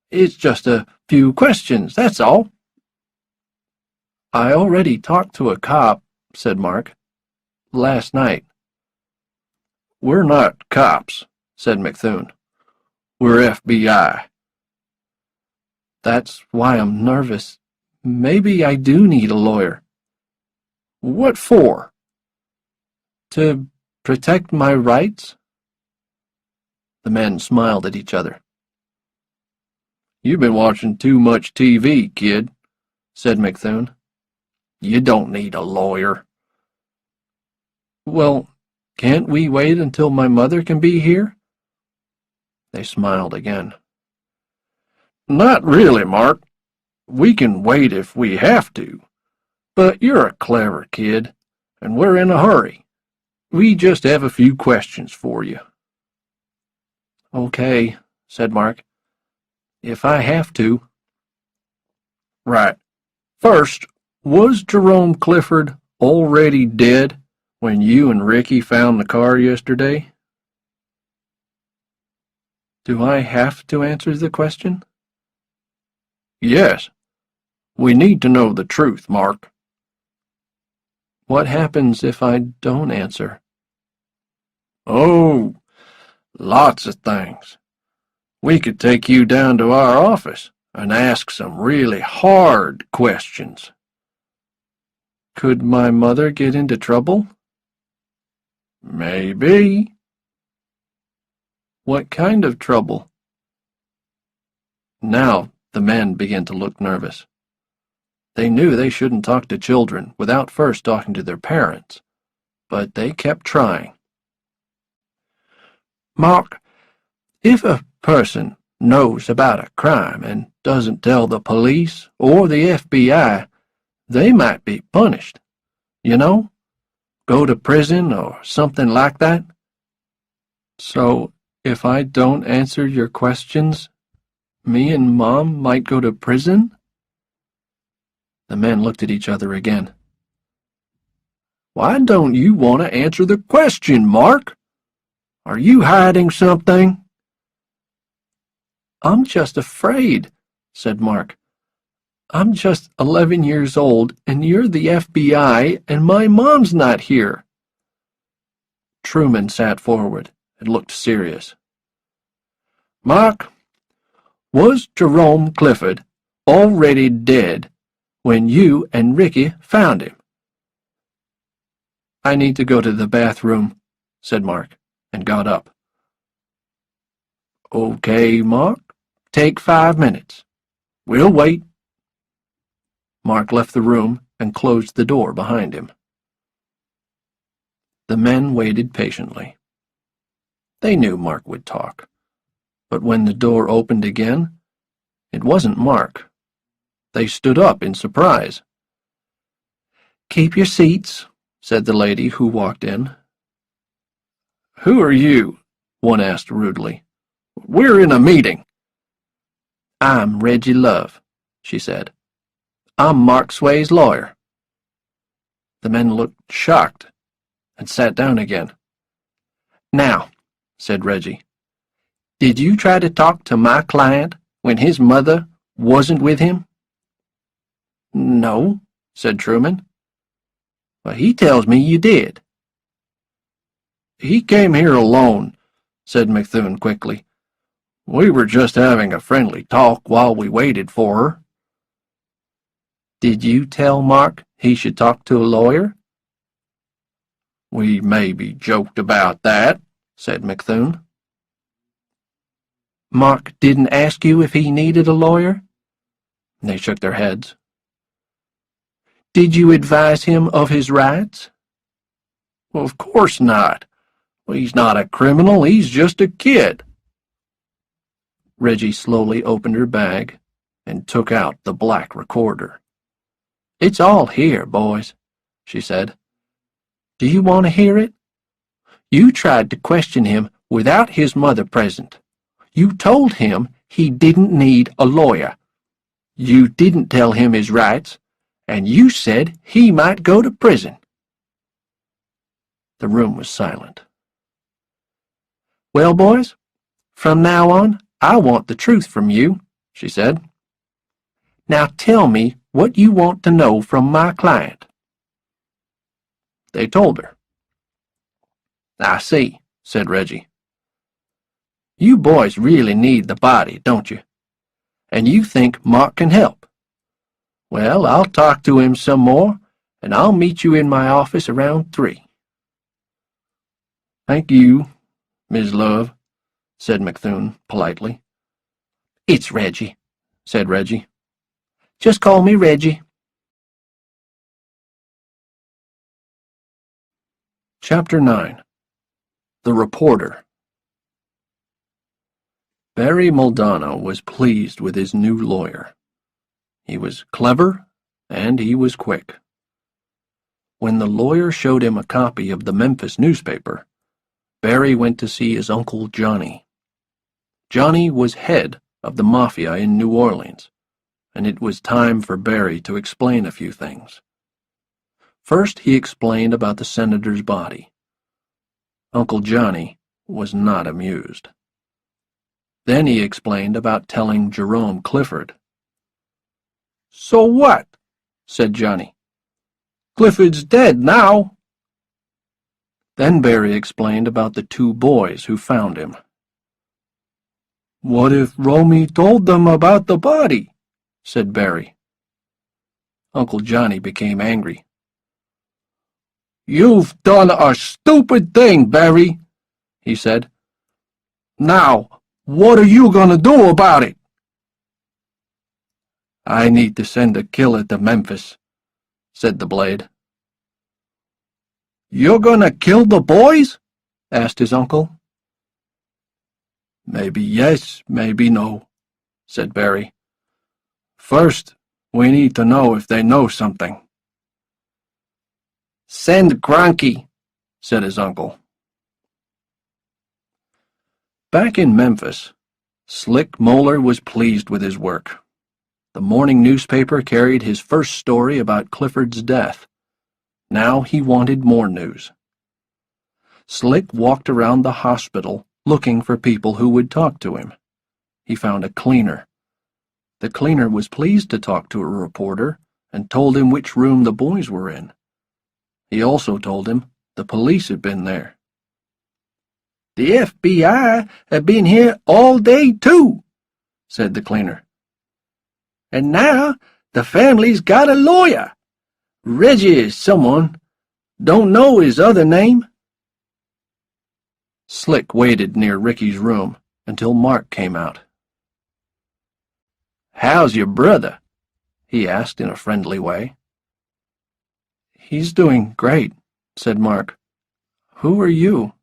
It's just a few questions, that's all. I already talked to a cop, said Mark. Last night. We're not cops, said McThune. We're FBI. That's why I'm nervous. Maybe I do need a lawyer. What for? To protect my rights? The men smiled at each other. You've been watching too much TV, kid, said McThune. You don't need a lawyer. Well, can't we wait until my mother can be here? They smiled again. Not really, Mark. We can wait if we have to. But you're a clever kid, and we're in a hurry. We just have a few questions for you. Okay, said Mark. If I have to. Right. First, was Jerome Clifford already dead when you and Ricky found the car yesterday? Do I have to answer the question? Yes. We need to know the truth, Mark. What happens if I don't answer? Oh, lots of things. We could take you down to our office and ask some really hard questions. Could my mother get into trouble? Maybe. What kind of trouble? Now the men began to look nervous. They knew they shouldn't talk to children without first talking to their parents, but they kept trying. Mark, if a person knows about a crime and doesn't tell the police or the FBI, they might be punished. You know? Go to prison or something like that. So, if I don't answer your questions, me and Mom might go to prison? The men looked at each other again. Why don't you want to answer the question, Mark? Are you hiding something? I'm just afraid, said Mark. I'm just 11 years old, and you're the FBI, and my mom's not here. Truman sat forward and looked serious. Mark, was Jerome Clifford already dead when you and Ricky found him? I need to go to the bathroom, said Mark, and got up. Okay, Mark, take 5 minutes. We'll wait. Mark left the room and closed the door behind him. The men waited patiently. They knew Mark would talk, but when the door opened again, it wasn't Mark. They stood up in surprise. Keep your seats, said the lady who walked in. Who are you? One asked rudely. We're in a meeting. I'm Reggie Love, she said. I'm Mark Sway's lawyer. The men looked shocked and sat down again. Now, said Reggie, did you try to talk to my client when his mother wasn't with him? No, said Truman. Well, he tells me you did. He came here alone, said McThune quickly. We were just having a friendly talk while we waited for her. Did you tell Mark he should talk to a lawyer? We maybe joked about that, said McThune. Mark didn't ask you if he needed a lawyer? They shook their heads. Did you advise him of his rights? Well, of course not. He's not a criminal, he's just a kid. Reggie slowly opened her bag and took out the black recorder. It's all here, boys, she said. Do you want to hear it? You tried to question him without his mother present. You told him he didn't need a lawyer. You didn't tell him his rights, and you said he might go to prison." The room was silent. "Well, boys, from now on, I want the truth from you," she said. "Now tell me what you want to know from my client." They told her. "I see," said Reggie. "You boys really need the body, don't you? And you think Mark can help. Well, I'll talk to him some more, and I'll meet you in my office around 3. "Thank you, Ms. Love," said McThune politely. "It's Reggie," said Reggie. "Just call me Reggie." Chapter 9. The Reporter. Barry Muldanno was pleased with his new lawyer. He was clever, and he was quick. When the lawyer showed him a copy of the Memphis newspaper, Barry went to see his Uncle Johnny. Johnny was head of the Mafia in New Orleans, and it was time for Barry to explain a few things. First, he explained about the senator's body. Uncle Johnny was not amused. Then he explained about telling Jerome Clifford. "So what?" said Johnny. "Clifford's dead now." Then Barry explained about the 2 boys who found him. "What if Romy told them about the body?" said Barry. Uncle Johnny became angry. "You've done a stupid thing, Barry," he said. "Now, what are you going to do about it?" "I need to send a killer to Memphis," said the Blade. "You're going to kill the boys?" asked his uncle. "Maybe yes, maybe no," said Barry. "First, we need to know if they know something." "Send Gronky," said his uncle. Back in Memphis, Slick Moeller was pleased with his work. The morning newspaper carried his first story about Clifford's death. Now he wanted more news. Slick walked around the hospital looking for people who would talk to him. He found a cleaner. The cleaner was pleased to talk to a reporter and told him which room the boys were in. He also told him the police had been there. "The FBI have been here all day, too," said the cleaner. "And now the family's got a lawyer. Reggie is someone. Don't know his other name." Slick waited near Ricky's room until Mark came out. "How's your brother?" he asked in a friendly way. "He's doing great," said Mark. "Who are you?"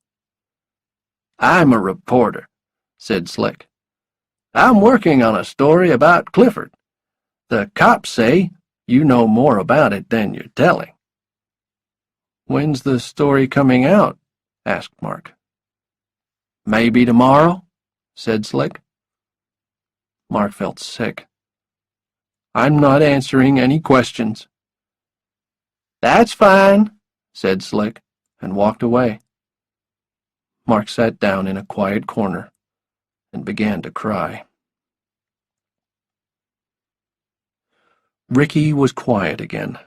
"I'm a reporter," said Slick. "I'm working on a story about Clifford. The cops say you know more about it than you're telling." "When's the story coming out?" asked Mark. "Maybe tomorrow," said Slick. Mark felt sick. "I'm not answering any questions." "That's fine," said Slick, and walked away. Mark sat down in a quiet corner and began to cry. Ricky was quiet again.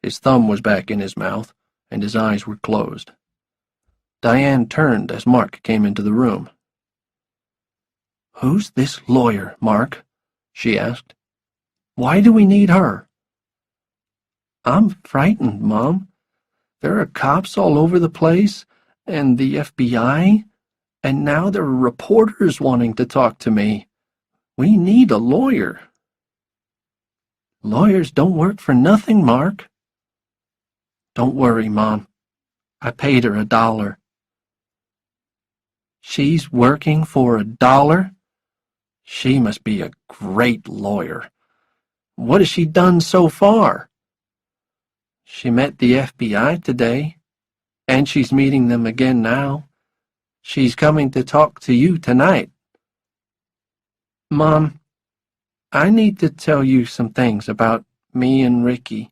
His thumb was back in his mouth, and his eyes were closed. Diane turned as Mark came into the room. "Who's this lawyer, Mark?" she asked. "Why do we need her?" "I'm frightened, Mom. There are cops all over the place, and the FBI, and now there are reporters wanting to talk to me. We need a lawyer." "Lawyers don't work for nothing, Mark." "Don't worry, Mom. I paid her $1. "She's working for $1? She must be a great lawyer. What has she done so far?" "She met the FBI today, and she's meeting them again now. She's coming to talk to you tonight." "Mom, I need to tell you some things about me and Ricky.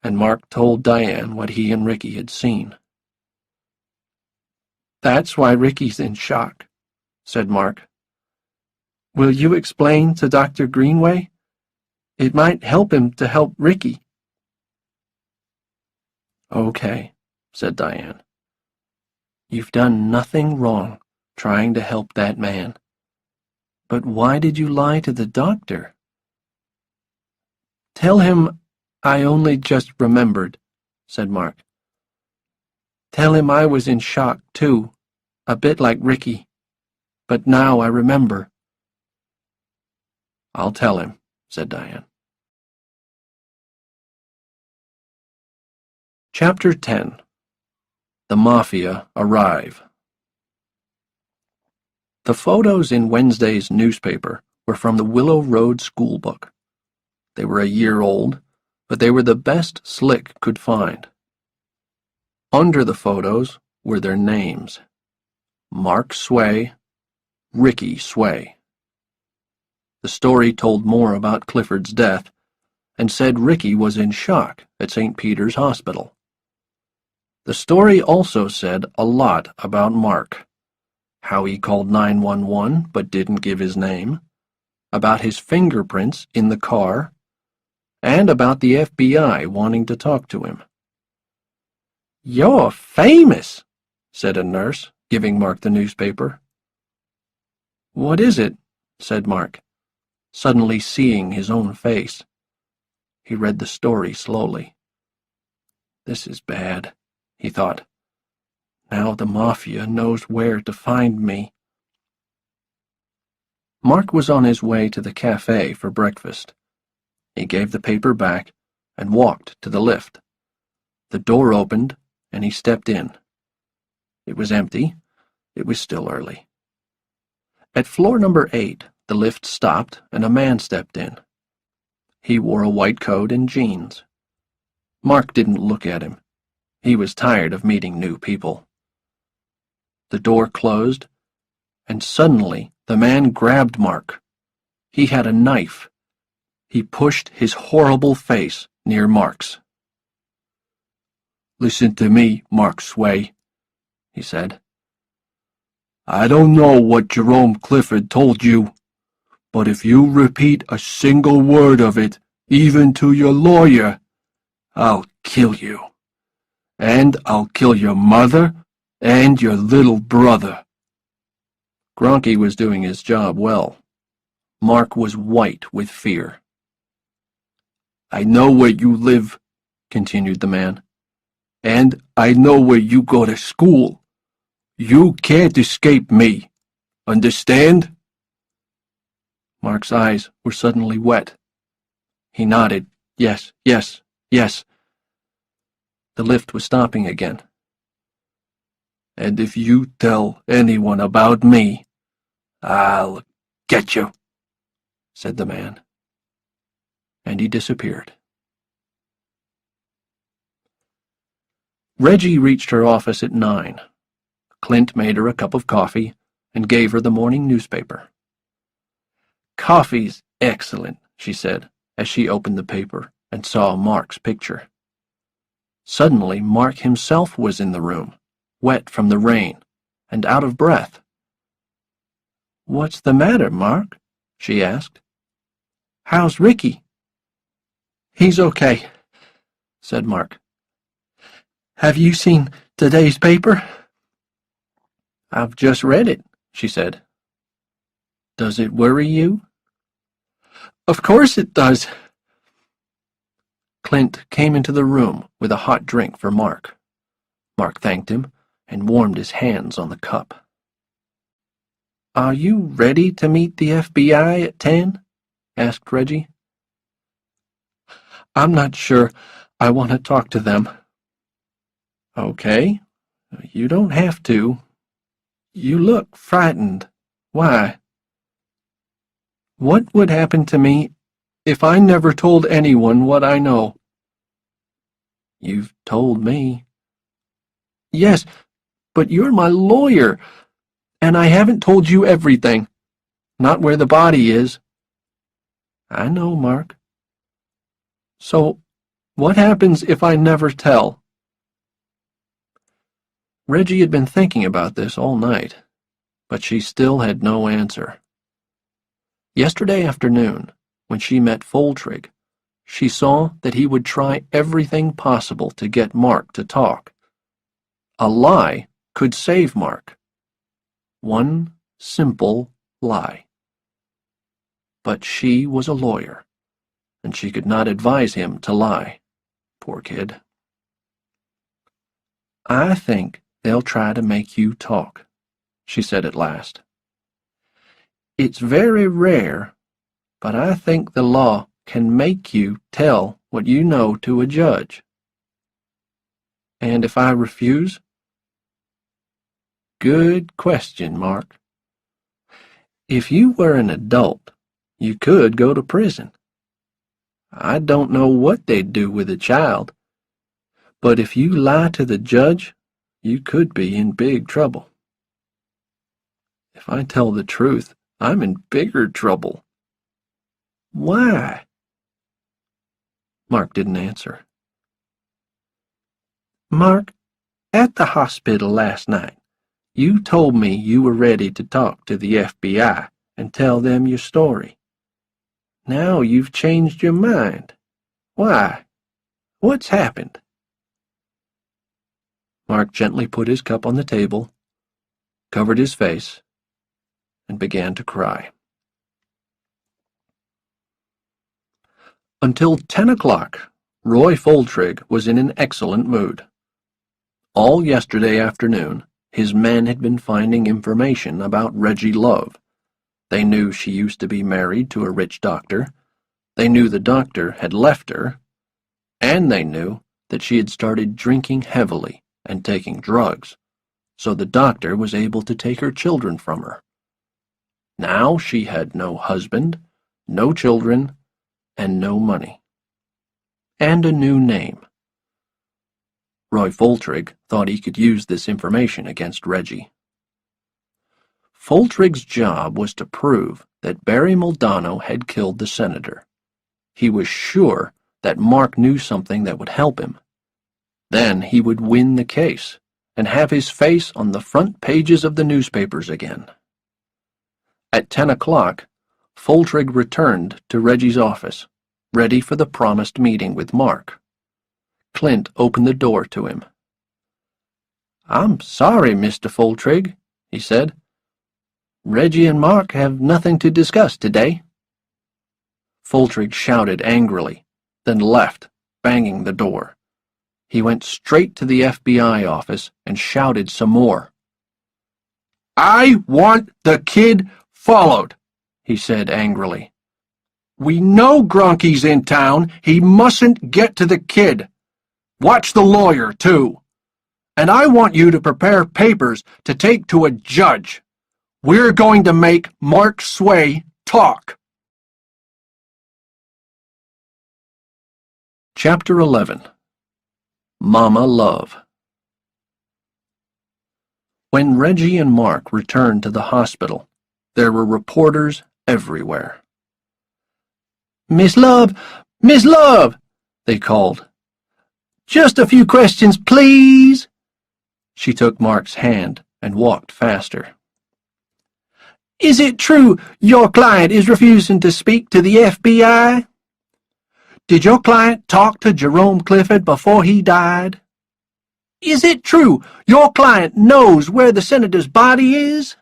And Mark told Diane what he and Ricky had seen. That's why Ricky's in shock, said Mark. Will you explain to Dr. Greenway? It might help him to help Ricky. Okay, said Diane. You've done nothing wrong trying to help that man. But why did you lie to the doctor? Tell him I only just remembered, said Mark. Tell him I was in shock, too, a bit like Ricky. But now I remember. I'll tell him, said Diane. Chapter 10. The Mafia Arrive. The photos in Wednesday's newspaper were from the Willow Road school book. They were a year old, but they were the best Slick could find. Under the photos were their names: Mark Sway, Ricky Sway. The story told more about Clifford's death and said Ricky was in shock at St. Peter's Hospital. The story also said a lot about Mark: how he called 911 but didn't give his name, about his fingerprints in the car, and about the FBI wanting to talk to him. "You're famous," said a nurse, giving Mark the newspaper. "What is it?" said Mark, suddenly seeing his own face. He read the story slowly. This is bad, he thought. Now the Mafia knows where to find me. Mark was on his way to the cafe for breakfast. He gave the paper back and walked to the lift. The door opened, and he stepped in. It was empty. It was still early. At floor number 8, the lift stopped, and a man stepped in. He wore a white coat and jeans. Mark didn't look at him. He was tired of meeting new people. The door closed, and suddenly the man grabbed Mark. He had a knife. He pushed his horrible face near Mark's. "Listen to me, Mark Sway," he said. "I don't know what Jerome Clifford told you, but if you repeat a single word of it, even to your lawyer, I'll kill you. And I'll kill your mother and your little brother." Gronky was doing his job well. Mark was white with fear. "I know where you live," continued the man, "and I know where you go to school. You can't escape me. Understand?" Mark's eyes were suddenly wet. He nodded. Yes, yes, yes. The lift was stopping again. "And if you tell anyone about me, I'll get you," said the man. And he disappeared. Reggie reached her office at 9. Clint made her a cup of coffee and gave her the morning newspaper. "Coffee's excellent," she said, as she opened the paper and saw Mark's picture. Suddenly, Mark himself was in the room, wet from the rain and out of breath. "What's the matter, Mark?" she asked. "How's Ricky?" "He's okay," said Mark. "Have you seen today's paper?" "I've just read it," she said. "Does it worry you?" "Of course it does." Clint came into the room with a hot drink for Mark. Mark thanked him and warmed his hands on the cup. "Are you ready to meet the FBI at 10? asked Reggie. "I'm not sure I want to talk to them." "Okay, you don't have to. You look frightened. Why?" "What would happen to me if I never told anyone what I know?" "You've told me." "Yes, but you're my lawyer, and I haven't told you everything. Not where the body is, I know, Mark. So, what happens if I never tell? Reggie had been thinking about this all night, but she still had no answer. Yesterday afternoon, when she met Foltrig, she saw that he would try everything possible to get Mark to talk. A lie could save Mark. One simple lie. But she was a lawyer, and she could not advise him to lie. Poor kid. I think they'll try to make you talk, she said at last. It's very rare, but I think the law can make you tell what you know to a judge. And if I refuse? Good question, Mark. If you were an adult, you could go to prison. I don't know what they'd do with a child, but if you lie to the judge, you could be in big trouble. If I tell the truth, I'm in bigger trouble. Why? Mark didn't answer. Mark, at the hospital last night, you told me you were ready to talk to the FBI and tell them your story. Now you've changed your mind. Why? What's happened? Mark gently put his cup on the table, covered his face, and began to cry. Until 10 o'clock, Roy Foltrig was in an excellent mood. All yesterday afternoon, his men had been finding information about Reggie Love. They knew she used to be married to a rich doctor. They knew the doctor had left her. And they knew that she had started drinking heavily and taking drugs, so the doctor was able to take her children from her. Now she had no husband, no children, and no money. And a new name. Roy Foltrig thought he could use this information against Reggie. Foltrig's job was to prove that Barry Muldanno had killed the senator. He was sure that Mark knew something that would help him. Then he would win the case and have his face on the front pages of the newspapers again. At 10 o'clock, Foltrig returned to Reggie's office, ready for the promised meeting with Mark. Clint opened the door to him. I'm sorry, Mr. Foltrig, he said. Reggie and Mark have nothing to discuss today. Foltrig shouted angrily, then left, banging the door. He went straight to the FBI office and shouted some more. I want the kid followed, he said angrily. We know Gronky's in town. He mustn't get to the kid. Watch the lawyer, too. And I want you to prepare papers to take to a judge. We're going to make Mark Sway talk. Chapter 11. Mama Love. When Reggie and Mark returned to the hospital, there were reporters everywhere. Miss Love! Miss Love! They called. Just a few questions, please. She took Mark's hand and walked faster. Is it true your client is refusing to speak to the FBI? Did your client talk to Jerome Clifford before he died? Is it true your client knows where the senator's body is?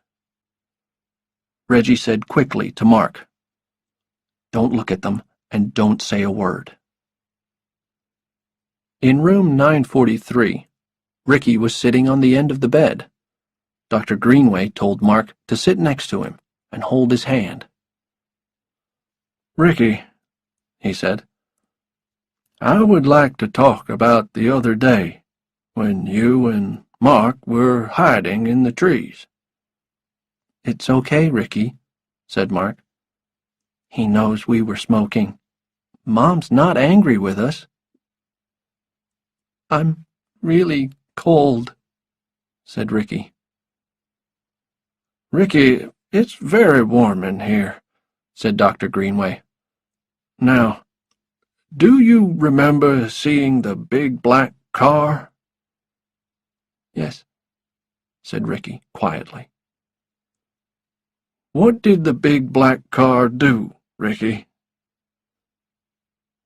Reggie said quickly to Mark, Don't look at them and don't say a word. In room 943, Ricky was sitting on the end of the bed. Dr. Greenway told Mark to sit next to him and hold his hand. Ricky, he said, I would like to talk about the other day when you and Mark were hiding in the trees. It's okay, Ricky, said Mark. He knows we were smoking. Mom's not angry with us. I'm really cold, said Ricky. Ricky, it's very warm in here, said Dr. Greenway. Now, do you remember seeing the big black car?" "Yes," said Ricky quietly. "What did the big black car do, Ricky?"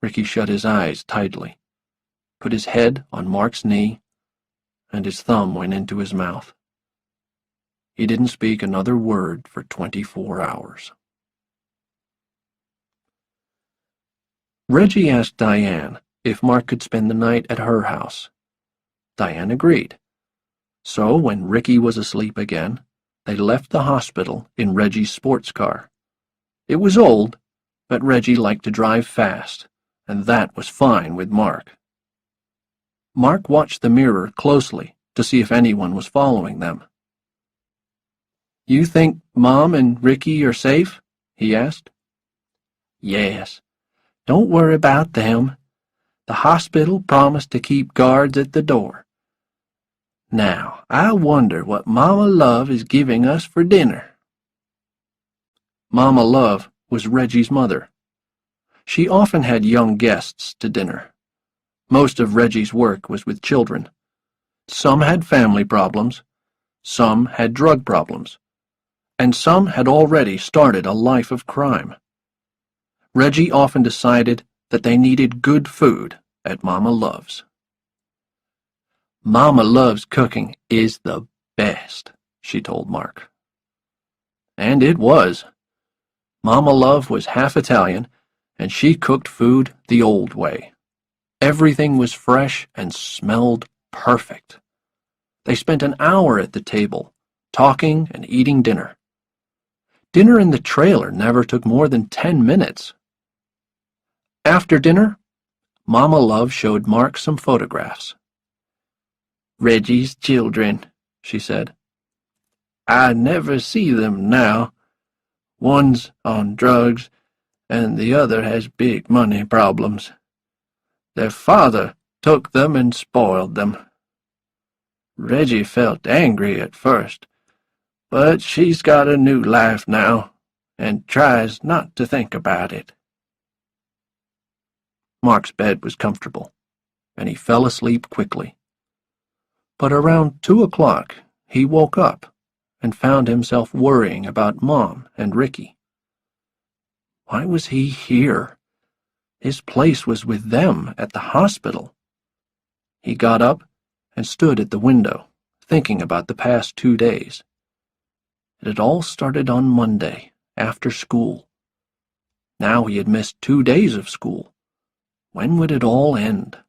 Ricky shut his eyes tightly, put his head on Mark's knee, and his thumb went into his mouth. He didn't speak another word for 24 hours. Reggie asked Diane if Mark could spend the night at her house. Diane agreed. So when Ricky was asleep again, they left the hospital in Reggie's sports car. It was old, but Reggie liked to drive fast, and that was fine with Mark. Mark watched the mirror closely to see if anyone was following them. "You think Mom and Ricky are safe?" he asked. "Yes. Don't worry about them. The hospital promised to keep guards at the door. Now, I wonder what Mama Love is giving us for dinner." Mama Love was Reggie's mother. She often had young guests to dinner. Most of Reggie's work was with children. Some had family problems, some had drug problems, and some had already started a life of crime. Reggie often decided that they needed good food at Mama Love's. "Mama Love's cooking is the best," she told Mark. And it was. Mama Love was half Italian, and she cooked food the old way. Everything was fresh and smelled perfect. They spent an hour at the table, talking and eating dinner. Dinner in the trailer never took more than 10 minutes. After dinner, Mama Love showed Mark some photographs. "Reggie's children," she said. "I never see them now. One's on drugs, and the other has big money problems. Their father took them and spoiled them. Reggie felt angry at first, but she's got a new life now, and tries not to think about it." Mark's bed was comfortable, and he fell asleep quickly. But around 2 o'clock he woke up and found himself worrying about Mom and Ricky. Why was he here? His place was with them at the hospital. He got up and stood at the window, thinking about the past 2 days. It had all started on Monday, after school. Now he had missed 2 days of school. When would it all end?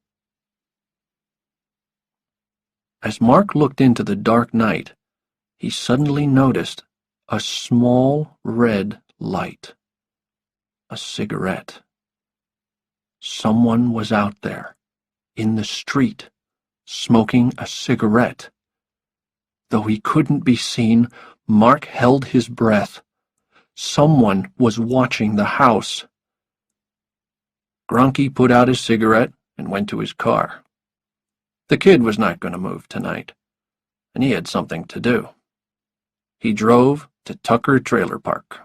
As Mark looked into the dark night, he suddenly noticed a small red light. A cigarette. Someone was out there, in the street, smoking a cigarette. Though he couldn't be seen, Mark held his breath. Someone was watching the house. Gronky put out his cigarette and went to his car. The kid was not going to move tonight, and he had something to do. He drove to Tucker Trailer Park.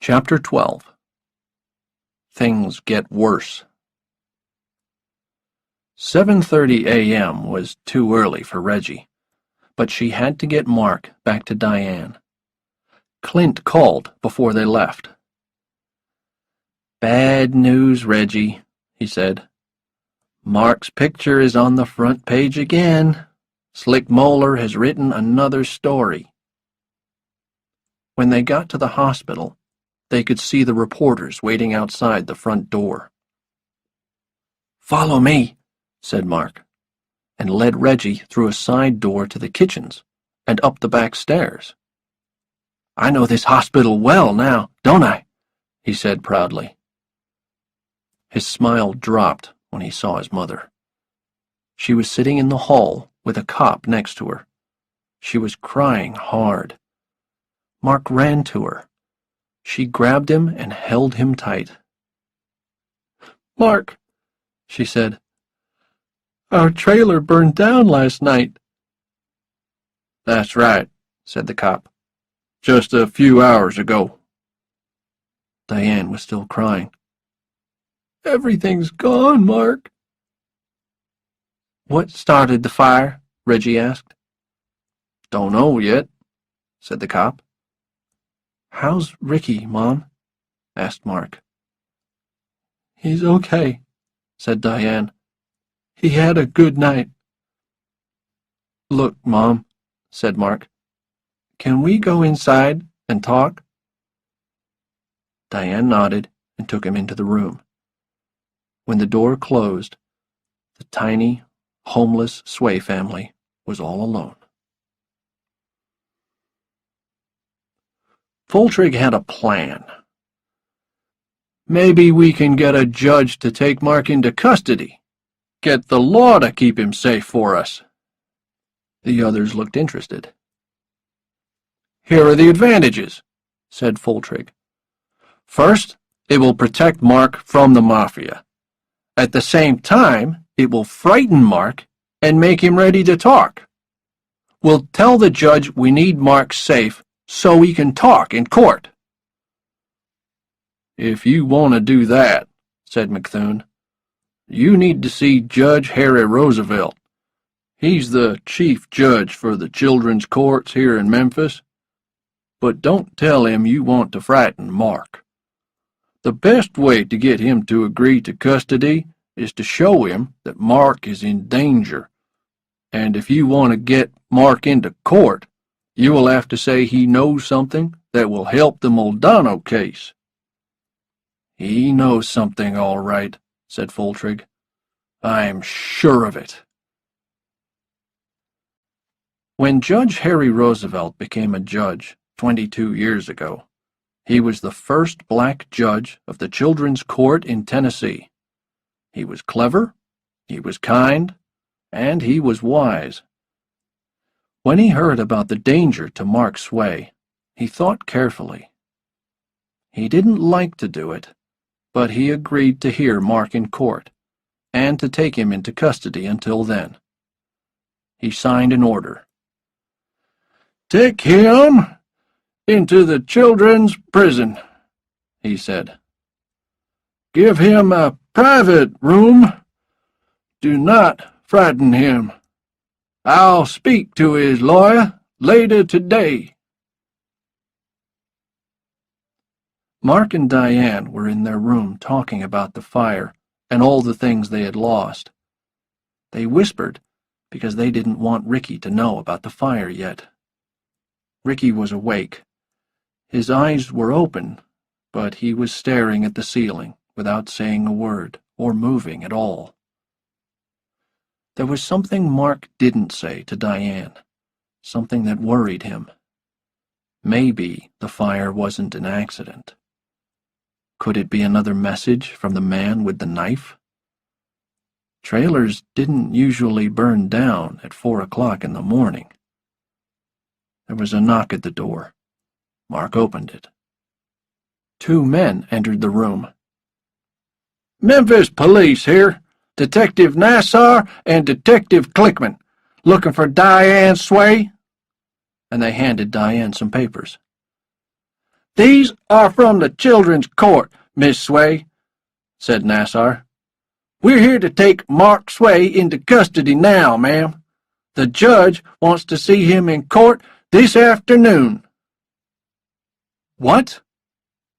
Chapter 12. Things Get Worse. 7:30 a.m. was too early for Reggie, but she had to get Mark back to Diane. Clint called before they left. "Bad news, Reggie," he said. "Mark's picture is on the front page again. Slick Moeller has written another story." When they got to the hospital, they could see the reporters waiting outside the front door. "Follow me," said Mark, and led Reggie through a side door to the kitchens and up the back stairs. "I know this hospital well now, don't I?" he said proudly. His smile dropped when he saw his mother. She was sitting in the hall with a cop next to her. She was crying hard. Mark ran to her. She grabbed him and held him tight. "Mark," she said, "our trailer burned down last night." "That's right," said the cop. "Just a few hours ago. Diane was still crying. "Everything's gone, Mark." "What started the fire?" Reggie asked. "Don't know yet," said the cop. "How's Ricky, Mom?" asked Mark. "He's okay," said Diane. "He had a good night." "Look, Mom," said Mark, "can we go inside and talk?" Diane nodded and took him into the room. When the door closed, the tiny, homeless Sway family was all alone. Foltrig had a plan. "Maybe we can get a judge to take Mark into custody. Get the law to keep him safe for us." The others looked interested. "Here are the advantages," said Foltrig. "First, it will protect Mark from the Mafia. At the same time, it will frighten Mark and make him ready to talk. We'll tell the judge we need Mark safe so he can talk in court." "If you want to do that," said McThune, "you need to see Judge Harry Roosevelt. He's the chief judge for the children's courts here in Memphis. But don't tell him you want to frighten Mark. The best way to get him to agree to custody is to show him that Mark is in danger. And if you want to get Mark into court, you will have to say he knows something that will help the Moldano case." "He knows something, all right," said Foltrig. "I'm sure of it." When Judge Harry Roosevelt became a judge 22 years ago, he was the first black judge of the Children's Court in Tennessee. He was clever, he was kind, and he was wise. When he heard about the danger to Mark Sway, he thought carefully. He didn't like to do it, but he agreed to hear Mark in court, and to take him into custody until then. He signed an order. "Take him into the children's prison," he said. "Give him a private room. Do not frighten him. I'll speak to his lawyer later today." Mark and Diane were in their room talking about the fire and all the things they had lost. They whispered because they didn't want Ricky to know about the fire yet. Ricky was awake. His eyes were open, but he was staring at the ceiling without saying a word or moving at all. There was something Mark didn't say to Diane, something that worried him. Maybe the fire wasn't an accident. Could it be another message from the man with the knife? Trailers didn't usually burn down at 4 o'clock in the morning. There was a knock at the door. Mark opened it. 2 men entered the room. "Memphis Police here. Detective Nassar and Detective Clickman. Looking for Diane Sway?" And they handed Diane some papers. "These are from the Children's Court, Miss Sway," said Nassar. "We're here to take Mark Sway into custody now, ma'am. The judge wants to see him in court this afternoon." "What?"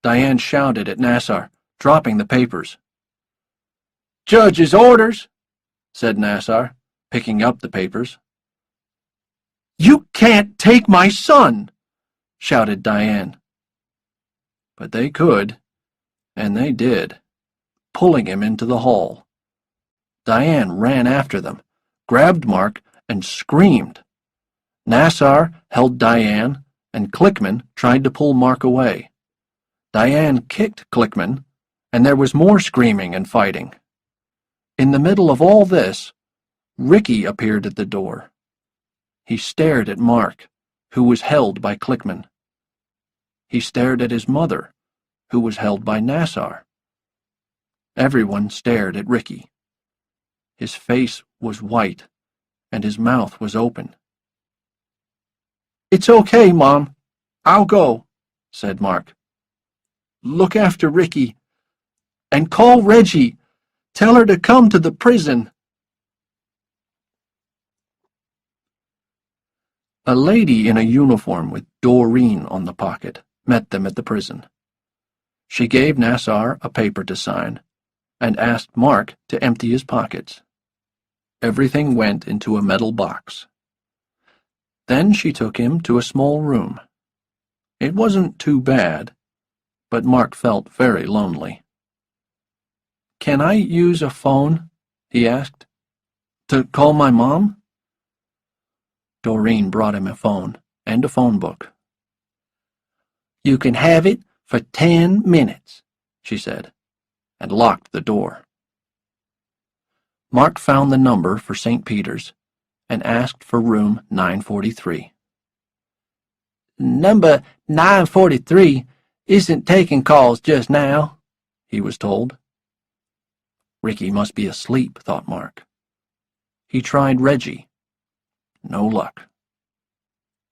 Diane shouted at Nassar, dropping the papers. "Judge's orders," said Nassar, picking up the papers. "You can't take my son!" shouted Diane. But they could, and they did, pulling him into the hall. Diane ran after them, grabbed Mark, and screamed. Nassar held Diane, and Clickman tried to pull Mark away. Diane kicked Clickman, and there was more screaming and fighting. In the middle of all this, Ricky appeared at the door. He stared at Mark, who was held by Clickman. He stared at his mother, who was held by Nassar. Everyone stared at Ricky. His face was white, and his mouth was open. "It's okay, Mom. I'll go," said Mark. Look after Ricky. And call Reggie. Tell her to come to the prison. A lady in a uniform with Doreen on the pocket met them at the prison. She gave Nassar a paper to sign and asked Mark to empty his pockets. Everything went into a metal box. Then she took him to a small room. It wasn't too bad, but Mark felt very lonely. "Can I use a phone?" he asked. "To call my mom?" Doreen brought him a phone and a phone book. "You can have it for 10 minutes, she said, and locked the door. Mark found the number for St. Peter's and asked for room 943. "Number 943 isn't taking calls just now," he was told. Ricky must be asleep, thought Mark. He tried Reggie. No luck.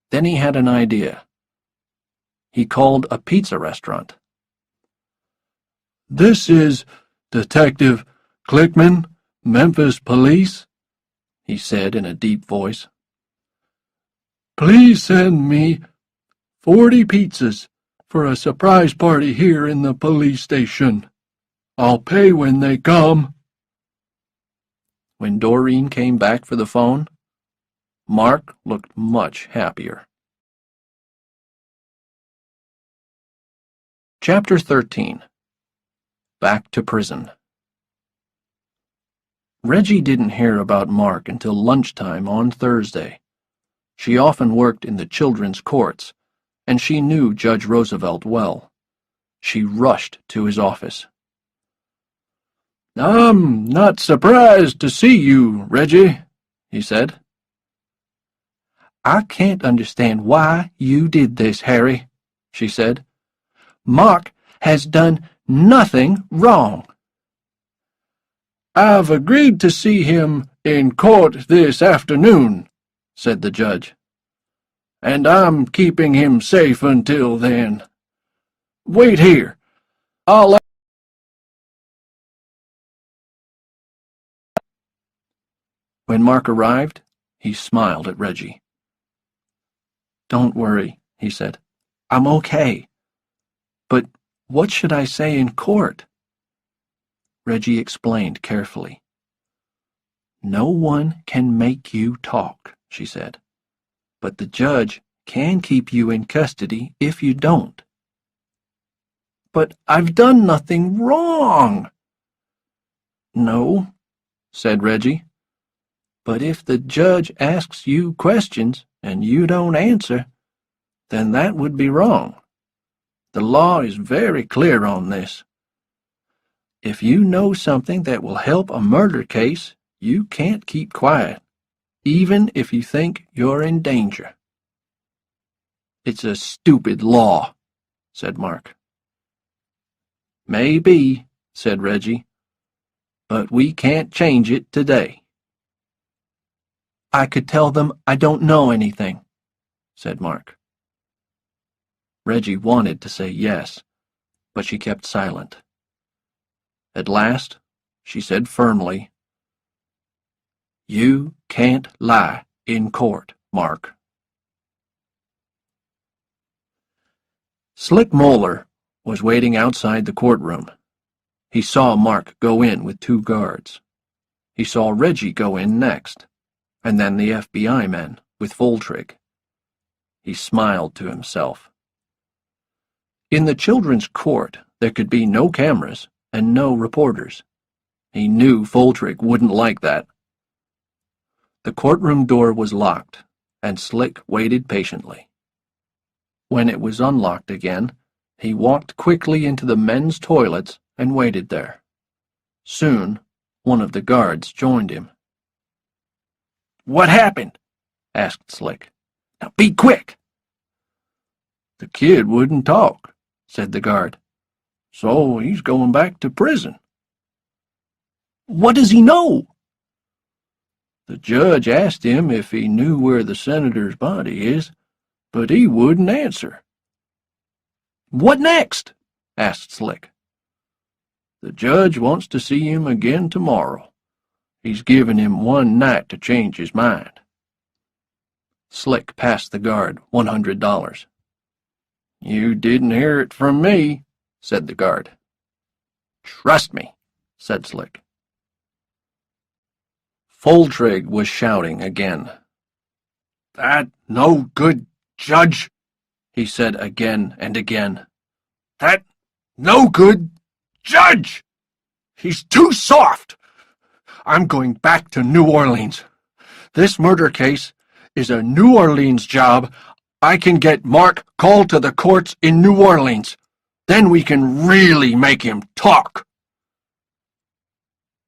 Then he had an idea. He called a pizza restaurant. "This is Detective Clickman, Memphis Police," he said in a deep voice. "Please send me 40 pizzas for a surprise party here in the police station. I'll pay when they come." When Doreen came back for the phone, Mark looked much happier. Chapter 13. Back to Prison. Reggie didn't hear about Mark until lunchtime on Thursday. She often worked in the children's courts, and she knew Judge Roosevelt well. She rushed to his office. "I'm not surprised to see you, Reggie," he said. "I can't understand why you did this, Harry," she said. "Mark has done nothing wrong." "I've agreed to see him in court this afternoon," said the judge. "And I'm keeping him safe until then. Wait here. I'll..." When Mark arrived, he smiled at Reggie. "Don't worry," he said. "I'm okay. But what should I say in court?" Reggie explained carefully. "No one can make you talk," she said. "But the judge can keep you in custody if you don't." "But I've done nothing wrong." "No," said Reggie. "But if the judge asks you questions and you don't answer, then that would be wrong. The law is very clear on this. If you know something that will help a murder case, you can't keep quiet, even if you think you're in danger." "It's a stupid law," said Mark. "Maybe," said Reggie, "but we can't change it today." "I could tell them I don't know anything," said Mark. Reggie wanted to say yes, but she kept silent. At last, she said firmly, "You can't lie in court, Mark." Slick Moeller was waiting outside the courtroom. He saw Mark go in with 2 guards. He saw Reggie go in next, and then the FBI men with Foltrig. He smiled to himself. In the children's court, there could be no cameras and no reporters. He knew Foltrig wouldn't like that. The courtroom door was locked, and Slick waited patiently. When it was unlocked again, he walked quickly into the men's toilets and waited there. Soon, one of the guards joined him. "What happened?" asked Slick. "Now be quick." "The kid wouldn't talk," said the guard. "So he's going back to prison." "What does he know?" "The judge asked him if he knew where the senator's body is, but he wouldn't answer." "What next?" asked Slick. "The judge wants to see him again tomorrow. He's given him one night to change his mind." Slick passed the guard $100. "You didn't hear it from me," said the guard. "Trust me," said Slick. Foltrig was shouting again. "That no good judge," he said again and again. "That no good judge! He's too soft! I'm going back to New Orleans. This murder case is a New Orleans job. I can get Mark called to the courts in New Orleans. Then we can really make him talk."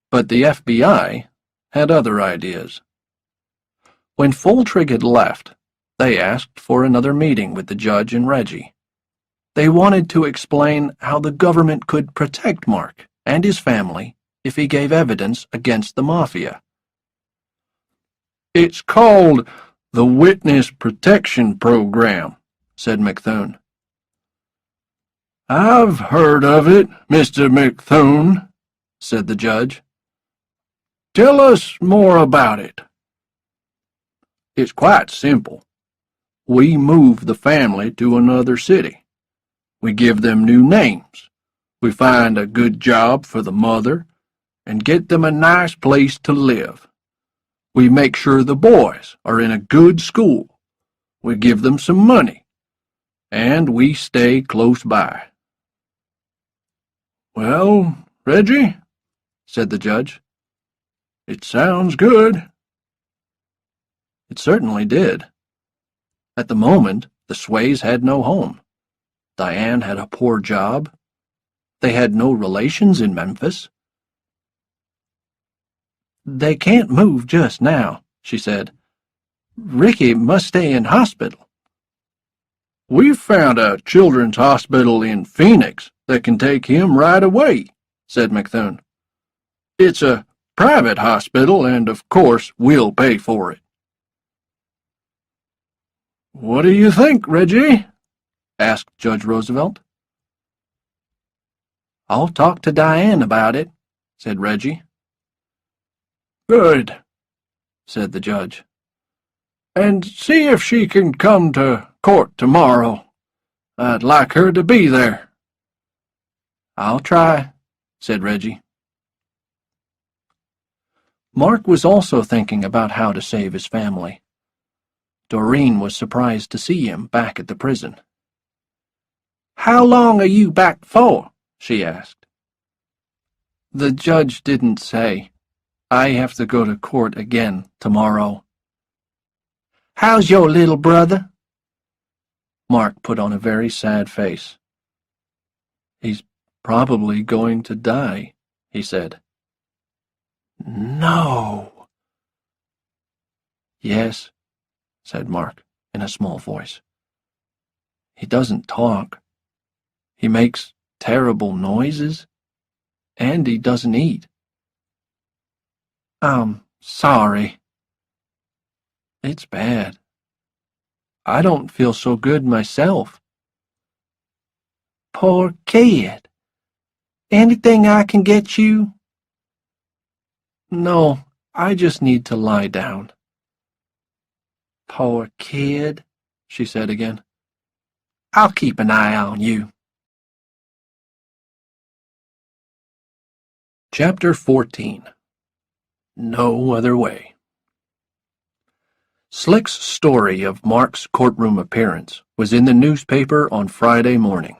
But the FBI had other ideas. When Foltrig had left, they asked for another meeting with the judge and Reggie. They wanted to explain how the government could protect Mark and his family if he gave evidence against the mafia. "It's called the Witness Protection Program," said McThune. "I've heard of it, Mr. McThune," said the judge. "Tell us more about it." "It's quite simple. We move the family to another city. We give them new names. We find a good job for the mother and get them a nice place to live. We make sure the boys are in a good school. We give them some money. And we stay close by." "Well, Reggie," said the judge, "it sounds good." It certainly did. At the moment, the Sways had no home. Diane had a poor job. They had no relations in Memphis. "They can't move just now," she said. "Ricky must stay in hospital." "We've found a children's hospital in Phoenix that can take him right away," said McThune. "It's a private hospital, and of course we'll pay for it." "What do you think, Reggie?" asked Judge Roosevelt. "I'll talk to Diane about it," said Reggie. "Good," said the judge. "And see if she can come to court tomorrow. I'd like her to be there." "I'll try," said Reggie. Mark was also thinking about how to save his family. Doreen was surprised to see him back at the prison. "How long are you back for?" she asked. "The judge didn't say. I have to go to court again tomorrow." "How's your little brother?" Mark put on a very sad face. "He's probably going to die," he said. "No." "Yes," said Mark in a small voice. "He doesn't talk. He makes terrible noises, and he doesn't eat." "I'm sorry." "It's bad. I don't feel so good myself." "Poor kid. Anything I can get you?" "No, I just need to lie down." "Poor kid," she said again. "I'll keep an eye on you." Chapter 14. No Other Way. Slick's story of Mark's courtroom appearance was in the newspaper on Friday morning.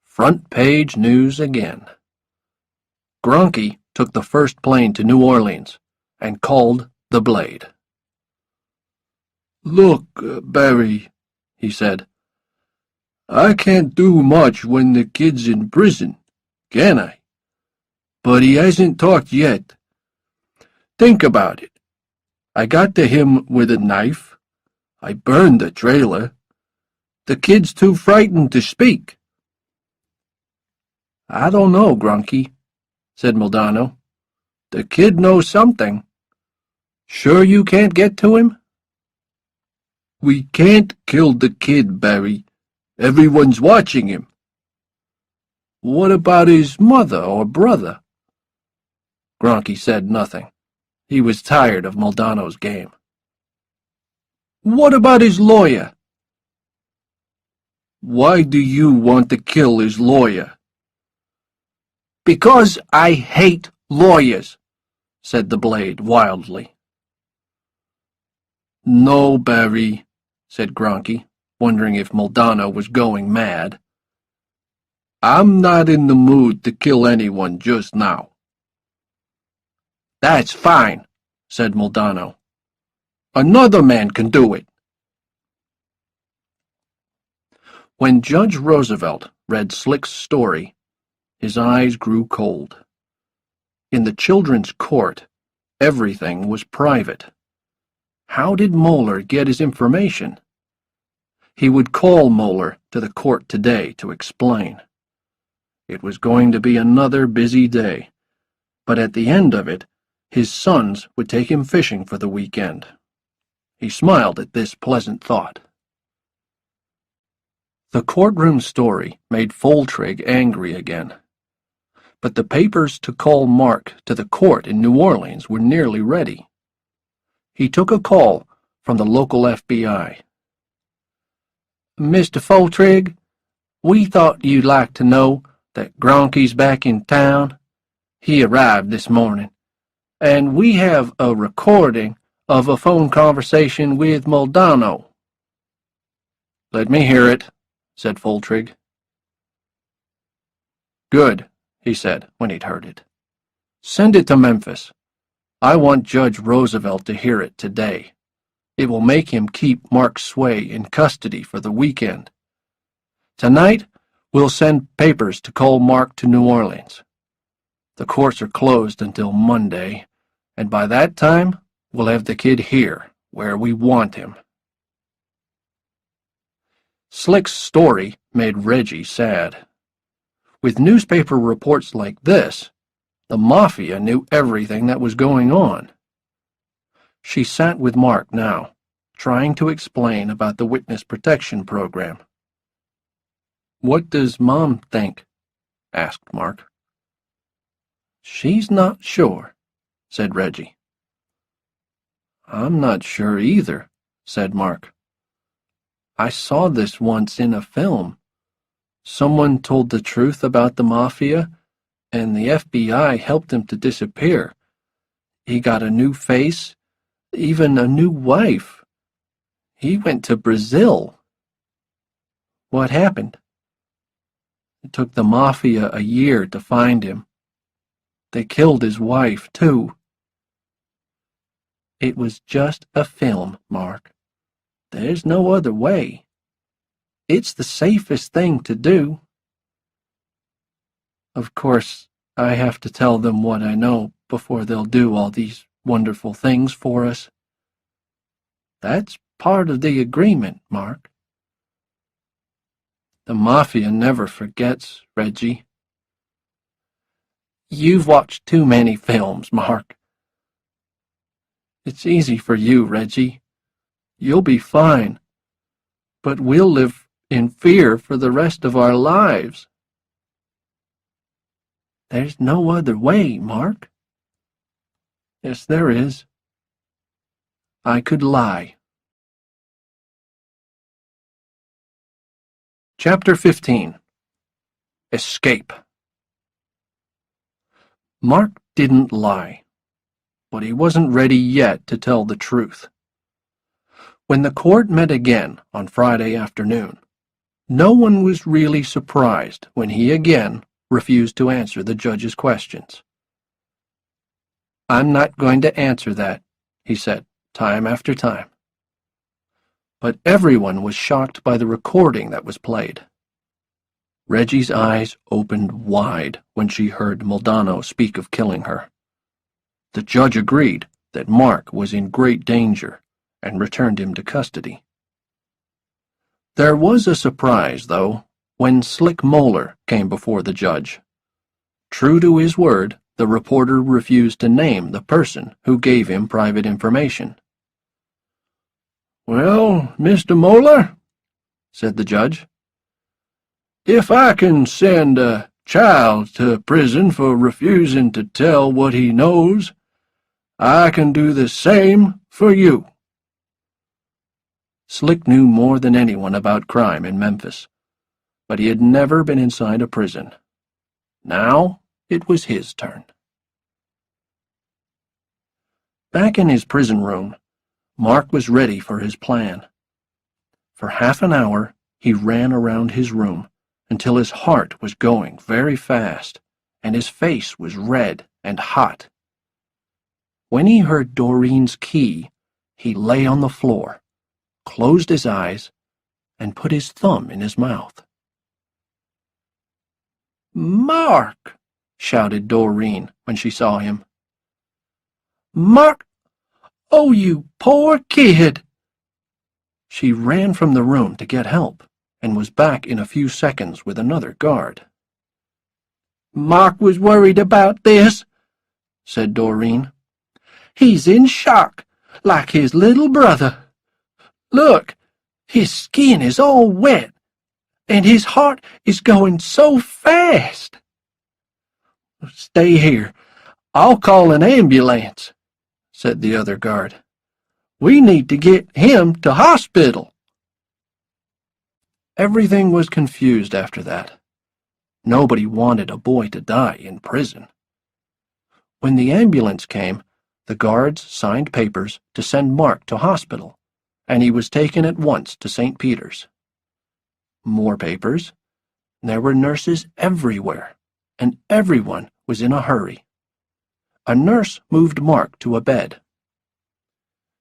Front page news again. Gronky took the first plane to New Orleans and called the Blade. "Look, Barry," he said, "I can't do much when the kid's in prison, can I? But he hasn't talked yet. Think about it. I got to him with a knife. I burned the trailer. The kid's too frightened to speak." "I don't know, Gronky," said Maldonado. "The kid knows something. Sure you can't get to him?" "We can't kill the kid, Barry. Everyone's watching him." What about his mother or brother? Gronky said nothing. He was tired of Moldano's game. What about his lawyer? Why do you want to kill his lawyer? Because I hate lawyers, said the blade wildly. No, Barry, said Gronky, wondering if Moldano was going mad. I'm not in the mood to kill anyone just now. That's fine, said Moldano. Another man can do it. When Judge Roosevelt read Slick's story, his eyes grew cold. In the children's court, everything was private. How did Moeller get his information? He would call Moeller to the court today to explain. It was going to be another busy day, but at the end of it, his sons would take him fishing for the weekend. He smiled at this pleasant thought. The courtroom story made Foltrig angry again. But the papers to call Mark to the court in New Orleans were nearly ready. He took a call from the local FBI. Mr. Foltrig, we thought you'd like to know that Gronky's back in town. He arrived this morning, and we have a recording of a phone conversation with Moldano. Let me hear it, said Foltrig. Good, he said when he'd heard it. Send it to Memphis. I want Judge Roosevelt to hear it today. It will make him keep Mark Sway in custody for the weekend. Tonight, we'll send papers to call Mark to New Orleans. The courts are closed until Monday, and by that time, we'll have the kid here, where we want him. Slick's story made Reggie sad. With newspaper reports like this, the Mafia knew everything that was going on. She sat with Mark now, trying to explain about the witness protection program. What does Mom think? Asked Mark. She's not sure, said Reggie. I'm not sure either, said Mark. I saw this once in a film. Someone told the truth about the Mafia, and the FBI helped him to disappear. He got a new face, even a new wife. He went to Brazil. What happened? It took the Mafia a year to find him. They killed his wife, too. It was just a film, Mark. There's no other way. It's the safest thing to do. Of course, I have to tell them what I know before they'll do all these wonderful things for us. That's part of the agreement, Mark. The Mafia never forgets, Reggie. You've watched too many films, Mark. It's easy for you, Reggie. You'll be fine. But we'll live in fear for the rest of our lives. There's no other way, Mark. Yes, there is. I could lie. Chapter 15. Escape. Mark didn't lie, but he wasn't ready yet to tell the truth. When the court met again on Friday afternoon, no one was really surprised when he again refused to answer the judge's questions. I'm not going to answer that, he said, time after time. But everyone was shocked by the recording that was played. Reggie's eyes opened wide when she heard Moldano speak of killing her. The judge agreed that Mark was in great danger and returned him to custody. There was a surprise, though, when Slick Moeller came before the judge. True to his word, the reporter refused to name the person who gave him private information. Well, Mr. Moeller, said the judge, if I can send child to prison for refusing to tell what he knows. I can do the same for you." Slick knew more than anyone about crime in Memphis, but he had never been inside a prison. Now it was his turn. Back in his prison room, Mark was ready for his plan. For half an hour, he ran around his room until his heart was going very fast and his face was red and hot. When he heard Doreen's key, he lay on the floor, closed his eyes, and put his thumb in his mouth. "Mark!" shouted Doreen when she saw him. "Mark! Oh, you poor kid!" She ran from the room to get help and was back in a few seconds with another guard. "Mark was worried about this," said Doreen. "He's in shock, like his little brother. Look, his skin is all wet, and his heart is going so fast." "Stay here. I'll call an ambulance," said the other guard. "We need to get him to hospital." Everything was confused after that. Nobody wanted a boy to die in prison. When the ambulance came, the guards signed papers to send Mark to hospital, and he was taken at once to St. Peter's. More papers. There were nurses everywhere, and everyone was in a hurry. A nurse moved Mark to a bed.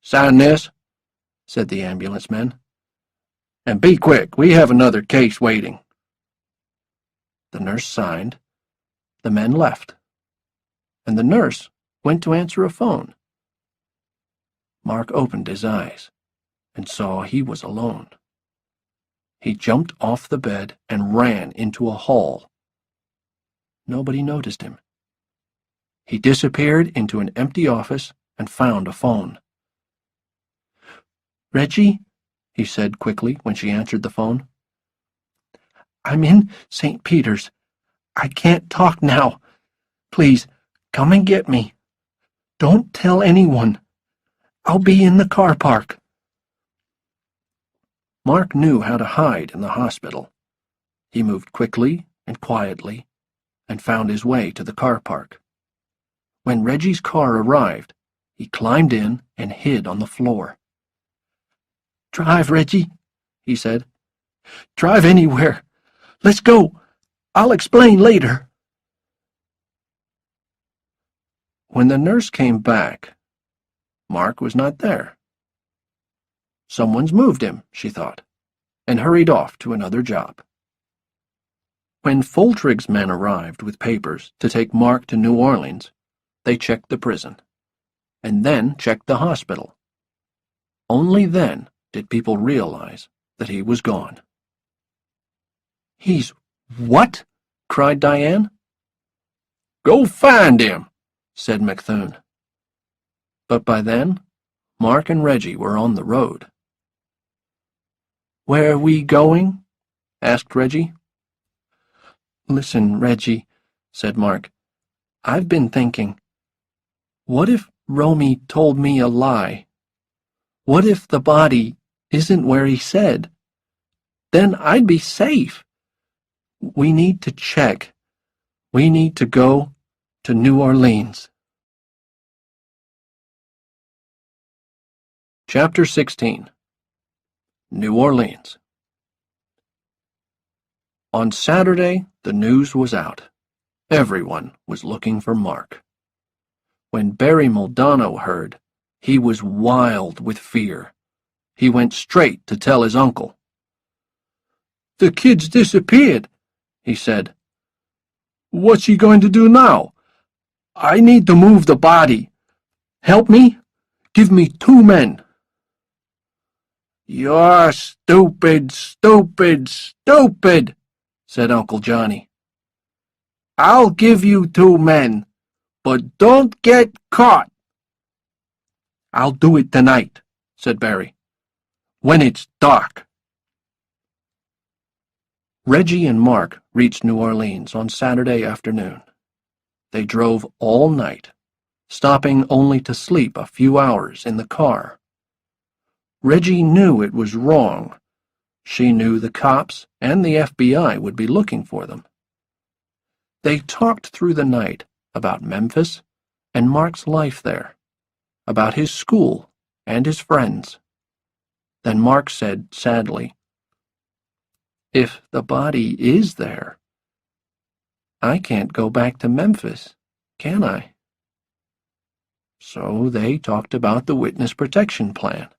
"Sign this," said the ambulance men. "And be quick, we have another case waiting." The nurse signed. The men left, and the nurse went to answer a phone. Mark opened his eyes and saw he was alone. He jumped off the bed and ran into a hall. Nobody noticed him. He disappeared into an empty office and found a phone. "Reggie?" he said quickly when she answered the phone. "I'm in St. Peter's. I can't talk now. Please, come and get me. Don't tell anyone. I'll be in the car park." Mark knew how to hide in the hospital. He moved quickly and quietly and found his way to the car park. When Reggie's car arrived, he climbed in and hid on the floor. "Drive, Reggie," he said. "Drive anywhere. Let's go. I'll explain later." When the nurse came back, Mark was not there. Someone's moved him, she thought, and hurried off to another job. When Foltrig's men arrived with papers to take Mark to New Orleans, they checked the prison, and then checked the hospital. Only then did people realize that he was gone. "He's what?" cried Diane. "Go find him," said McThune. But by then, Mark and Reggie were on the road. "Where are we going?" asked Reggie. "Listen, Reggie," said Mark. "I've been thinking. What if Romy told me a lie? What if the body isn't where he said? Then I'd be safe. We need to check. We need to go to New Orleans." Chapter 16. New Orleans. On Saturday, the news was out. Everyone was looking for Mark. When Barry Muldono heard, he was wild with fear. He went straight to tell his uncle. "The kid's disappeared," he said. "What's he going to do now? I need to move the body. Help me? Give me 2 men. "You're stupid, stupid, stupid," said Uncle Johnny. "I'll give you 2 men, but don't get caught." "I'll do it tonight," said Barry, "when it's dark." Reggie and Mark reached New Orleans on Saturday afternoon. They drove all night, stopping only to sleep a few hours in the car. Reggie knew it was wrong. She knew the cops and the FBI would be looking for them. They talked through the night about Memphis and Mark's life there, about his school and his friends. Then Mark said sadly, "If the body is there, I can't go back to Memphis, can I?" So they talked about the witness protection plan.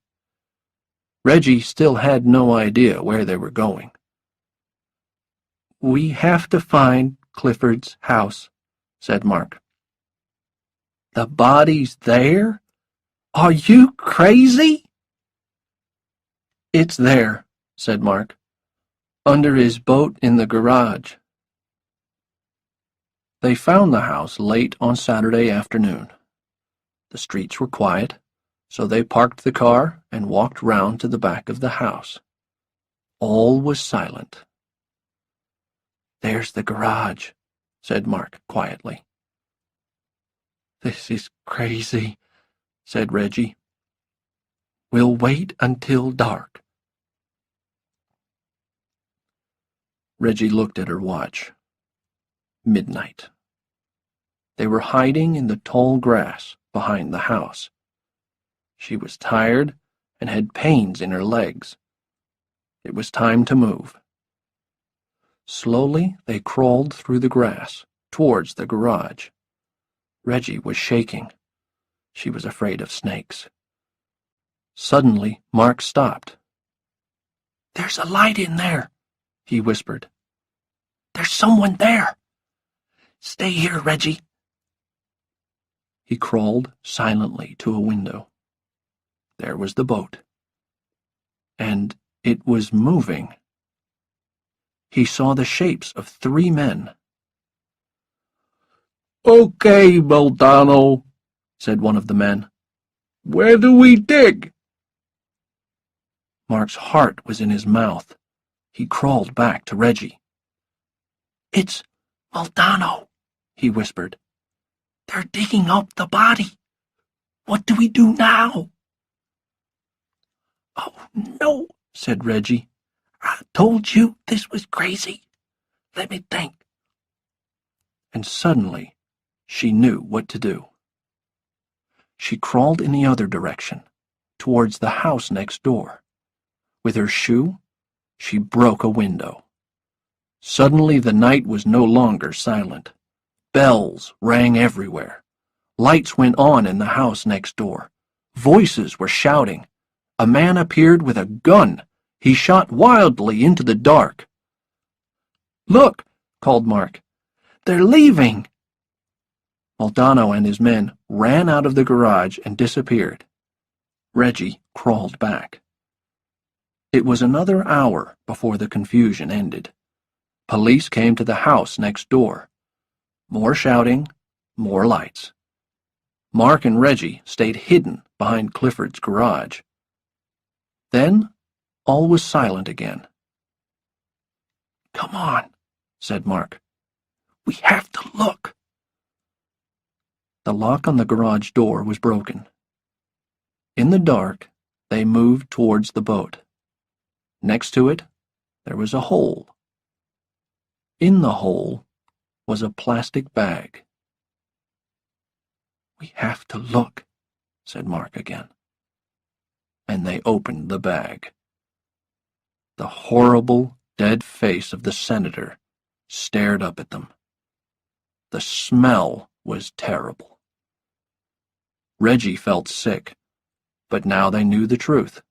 Reggie still had no idea where they were going. "We have to find Clifford's house," said Mark. "The body's there? Are you crazy?" "It's there," said Mark, "under his boat in the garage." They found the house late on Saturday afternoon. The streets were quiet, so they parked the car and walked round to the back of the house. All was silent. "There's the garage," said Mark quietly. "This is crazy," said Reggie. "We'll wait until dark." Reggie looked at her watch. Midnight. They were hiding in the tall grass behind the house. She was tired and had pains in her legs. It was time to move. Slowly they crawled through the grass towards the garage. Reggie was shaking. She was afraid of snakes. Suddenly Mark stopped. "There's a light in there," he whispered. "There's someone there. Stay here, Reggie." He crawled silently to a window. There was the boat. And it was moving. He saw the shapes of 3 men. "Okay, Moldano," said one of the men. "Where do we dig?" Mark's heart was in his mouth. He crawled back to Reggie. "It's Moldano," he whispered. "They're digging up the body. What do we do now?" "Oh, no," said Reggie. "I told you this was crazy. Let me think." And suddenly she knew what to do. She crawled in the other direction, towards the house next door. With her shoe, she broke a window. Suddenly the night was no longer silent. Bells rang everywhere. Lights went on in the house next door. Voices were shouting. A man appeared with a gun. He shot wildly into the dark. "Look," called Mark. "They're leaving." Moldano and his men ran out of the garage and disappeared. Reggie crawled back. It was another hour before the confusion ended. Police came to the house next door. More shouting, more lights. Mark and Reggie stayed hidden behind Clifford's garage. Then all was silent again. "Come on," said Mark. "We have to look." The lock on the garage door was broken. In the dark, they moved towards the boat. Next to it, there was a hole. In the hole was a plastic bag. "We have to look," said Mark again. And they opened the bag. The horrible, dead face of the senator stared up at them. The smell was terrible. Reggie felt sick, but now they knew the truth.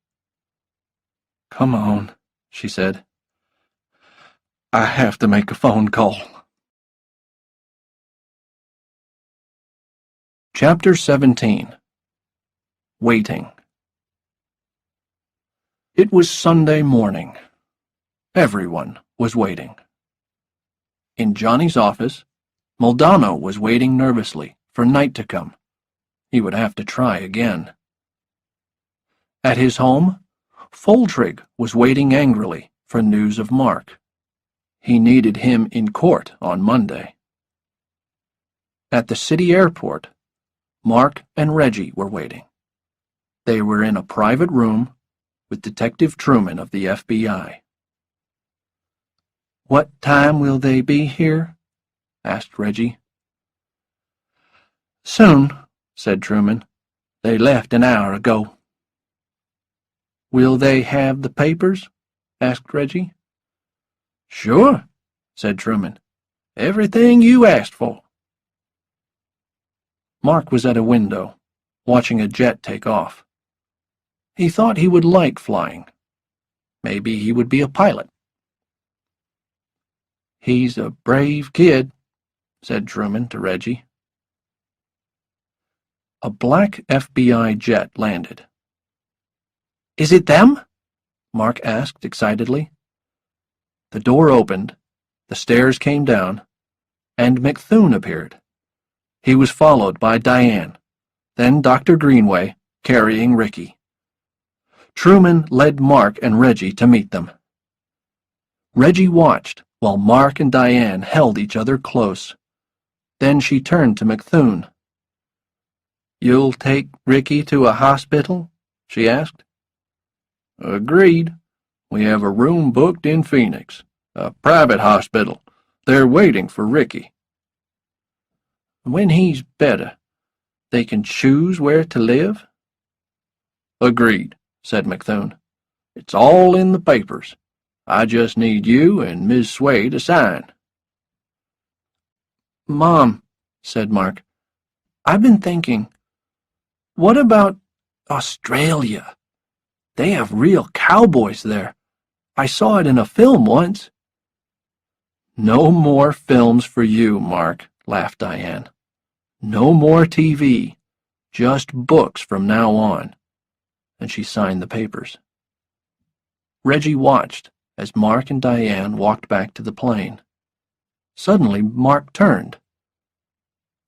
"Come on," she said. "I have to make a phone call." Chapter 17. Waiting. It was Sunday morning. Everyone was waiting. In Johnny's office, Moldano was waiting nervously for night to come. He would have to try again. At his home, Foltrig was waiting angrily for news of Mark. He needed him in court on Monday. At the city airport, Mark and Reggie were waiting. They were in a private room with Detective Truman of the FBI. "What time will they be here?" asked Reggie. "Soon," said Truman. "They left an hour ago." "Will they have the papers?" asked Reggie. "Sure," said Truman. "Everything you asked for." Mark was at a window, watching a jet take off. He thought he would like flying. Maybe he would be a pilot. "He's a brave kid," said Truman to Reggie. A black FBI jet landed. "Is it them?" Mark asked excitedly. The door opened, the stairs came down, and McThune appeared. He was followed by Diane, then Dr. Greenway, carrying Ricky. Truman led Mark and Reggie to meet them. Reggie watched while Mark and Diane held each other close. Then she turned to McThune. "You'll take Ricky to a hospital?" she asked. "Agreed. We have a room booked in Phoenix, a private hospital. They're waiting for Ricky." "When he's better, they can choose where to live?" "Agreed," said McThune. "It's all in the papers. I just need you and Ms. Sway to sign." "Mom," said Mark, "I've been thinking, what about Australia? They have real cowboys there. I saw it in a film once." "No more films for you, Mark," laughed Diane. "No more TV. Just books from now on." And she signed the papers. Reggie watched as Mark and Diane walked back to the plane. Suddenly, Mark turned.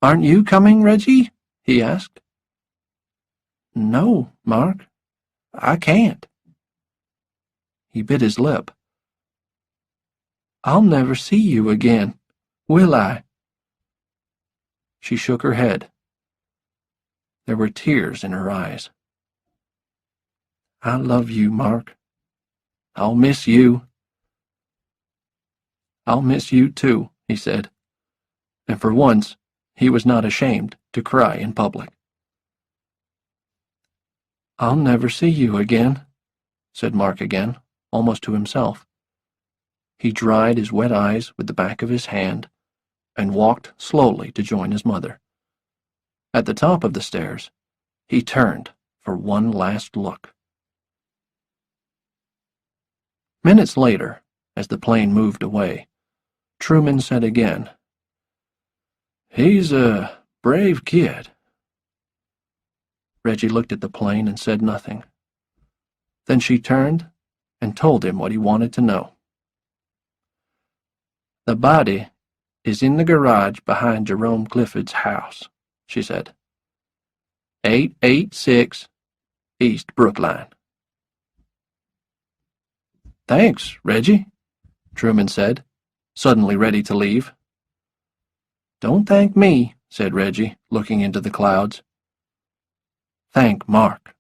"Aren't you coming, Reggie?" he asked. "No, Mark, I can't." He bit his lip. "I'll never see you again, will I?" She shook her head. There were tears in her eyes. "I love you, Mark. I'll miss you." "I'll miss you too," he said, and for once he was not ashamed to cry in public. "I'll never see you again," said Mark again, almost to himself. He dried his wet eyes with the back of his hand and walked slowly to join his mother. At the top of the stairs, he turned for one last look. Minutes later, as the plane moved away, Truman said again, "He's a brave kid." Reggie looked at the plane and said nothing. Then she turned and told him what he wanted to know. "The body is in the garage behind Jerome Clifford's house," she said. 886 East Brookline. "Thanks, Reggie," Truman said, suddenly ready to leave. "Don't thank me," said Reggie, looking into the clouds. "Thank Mark."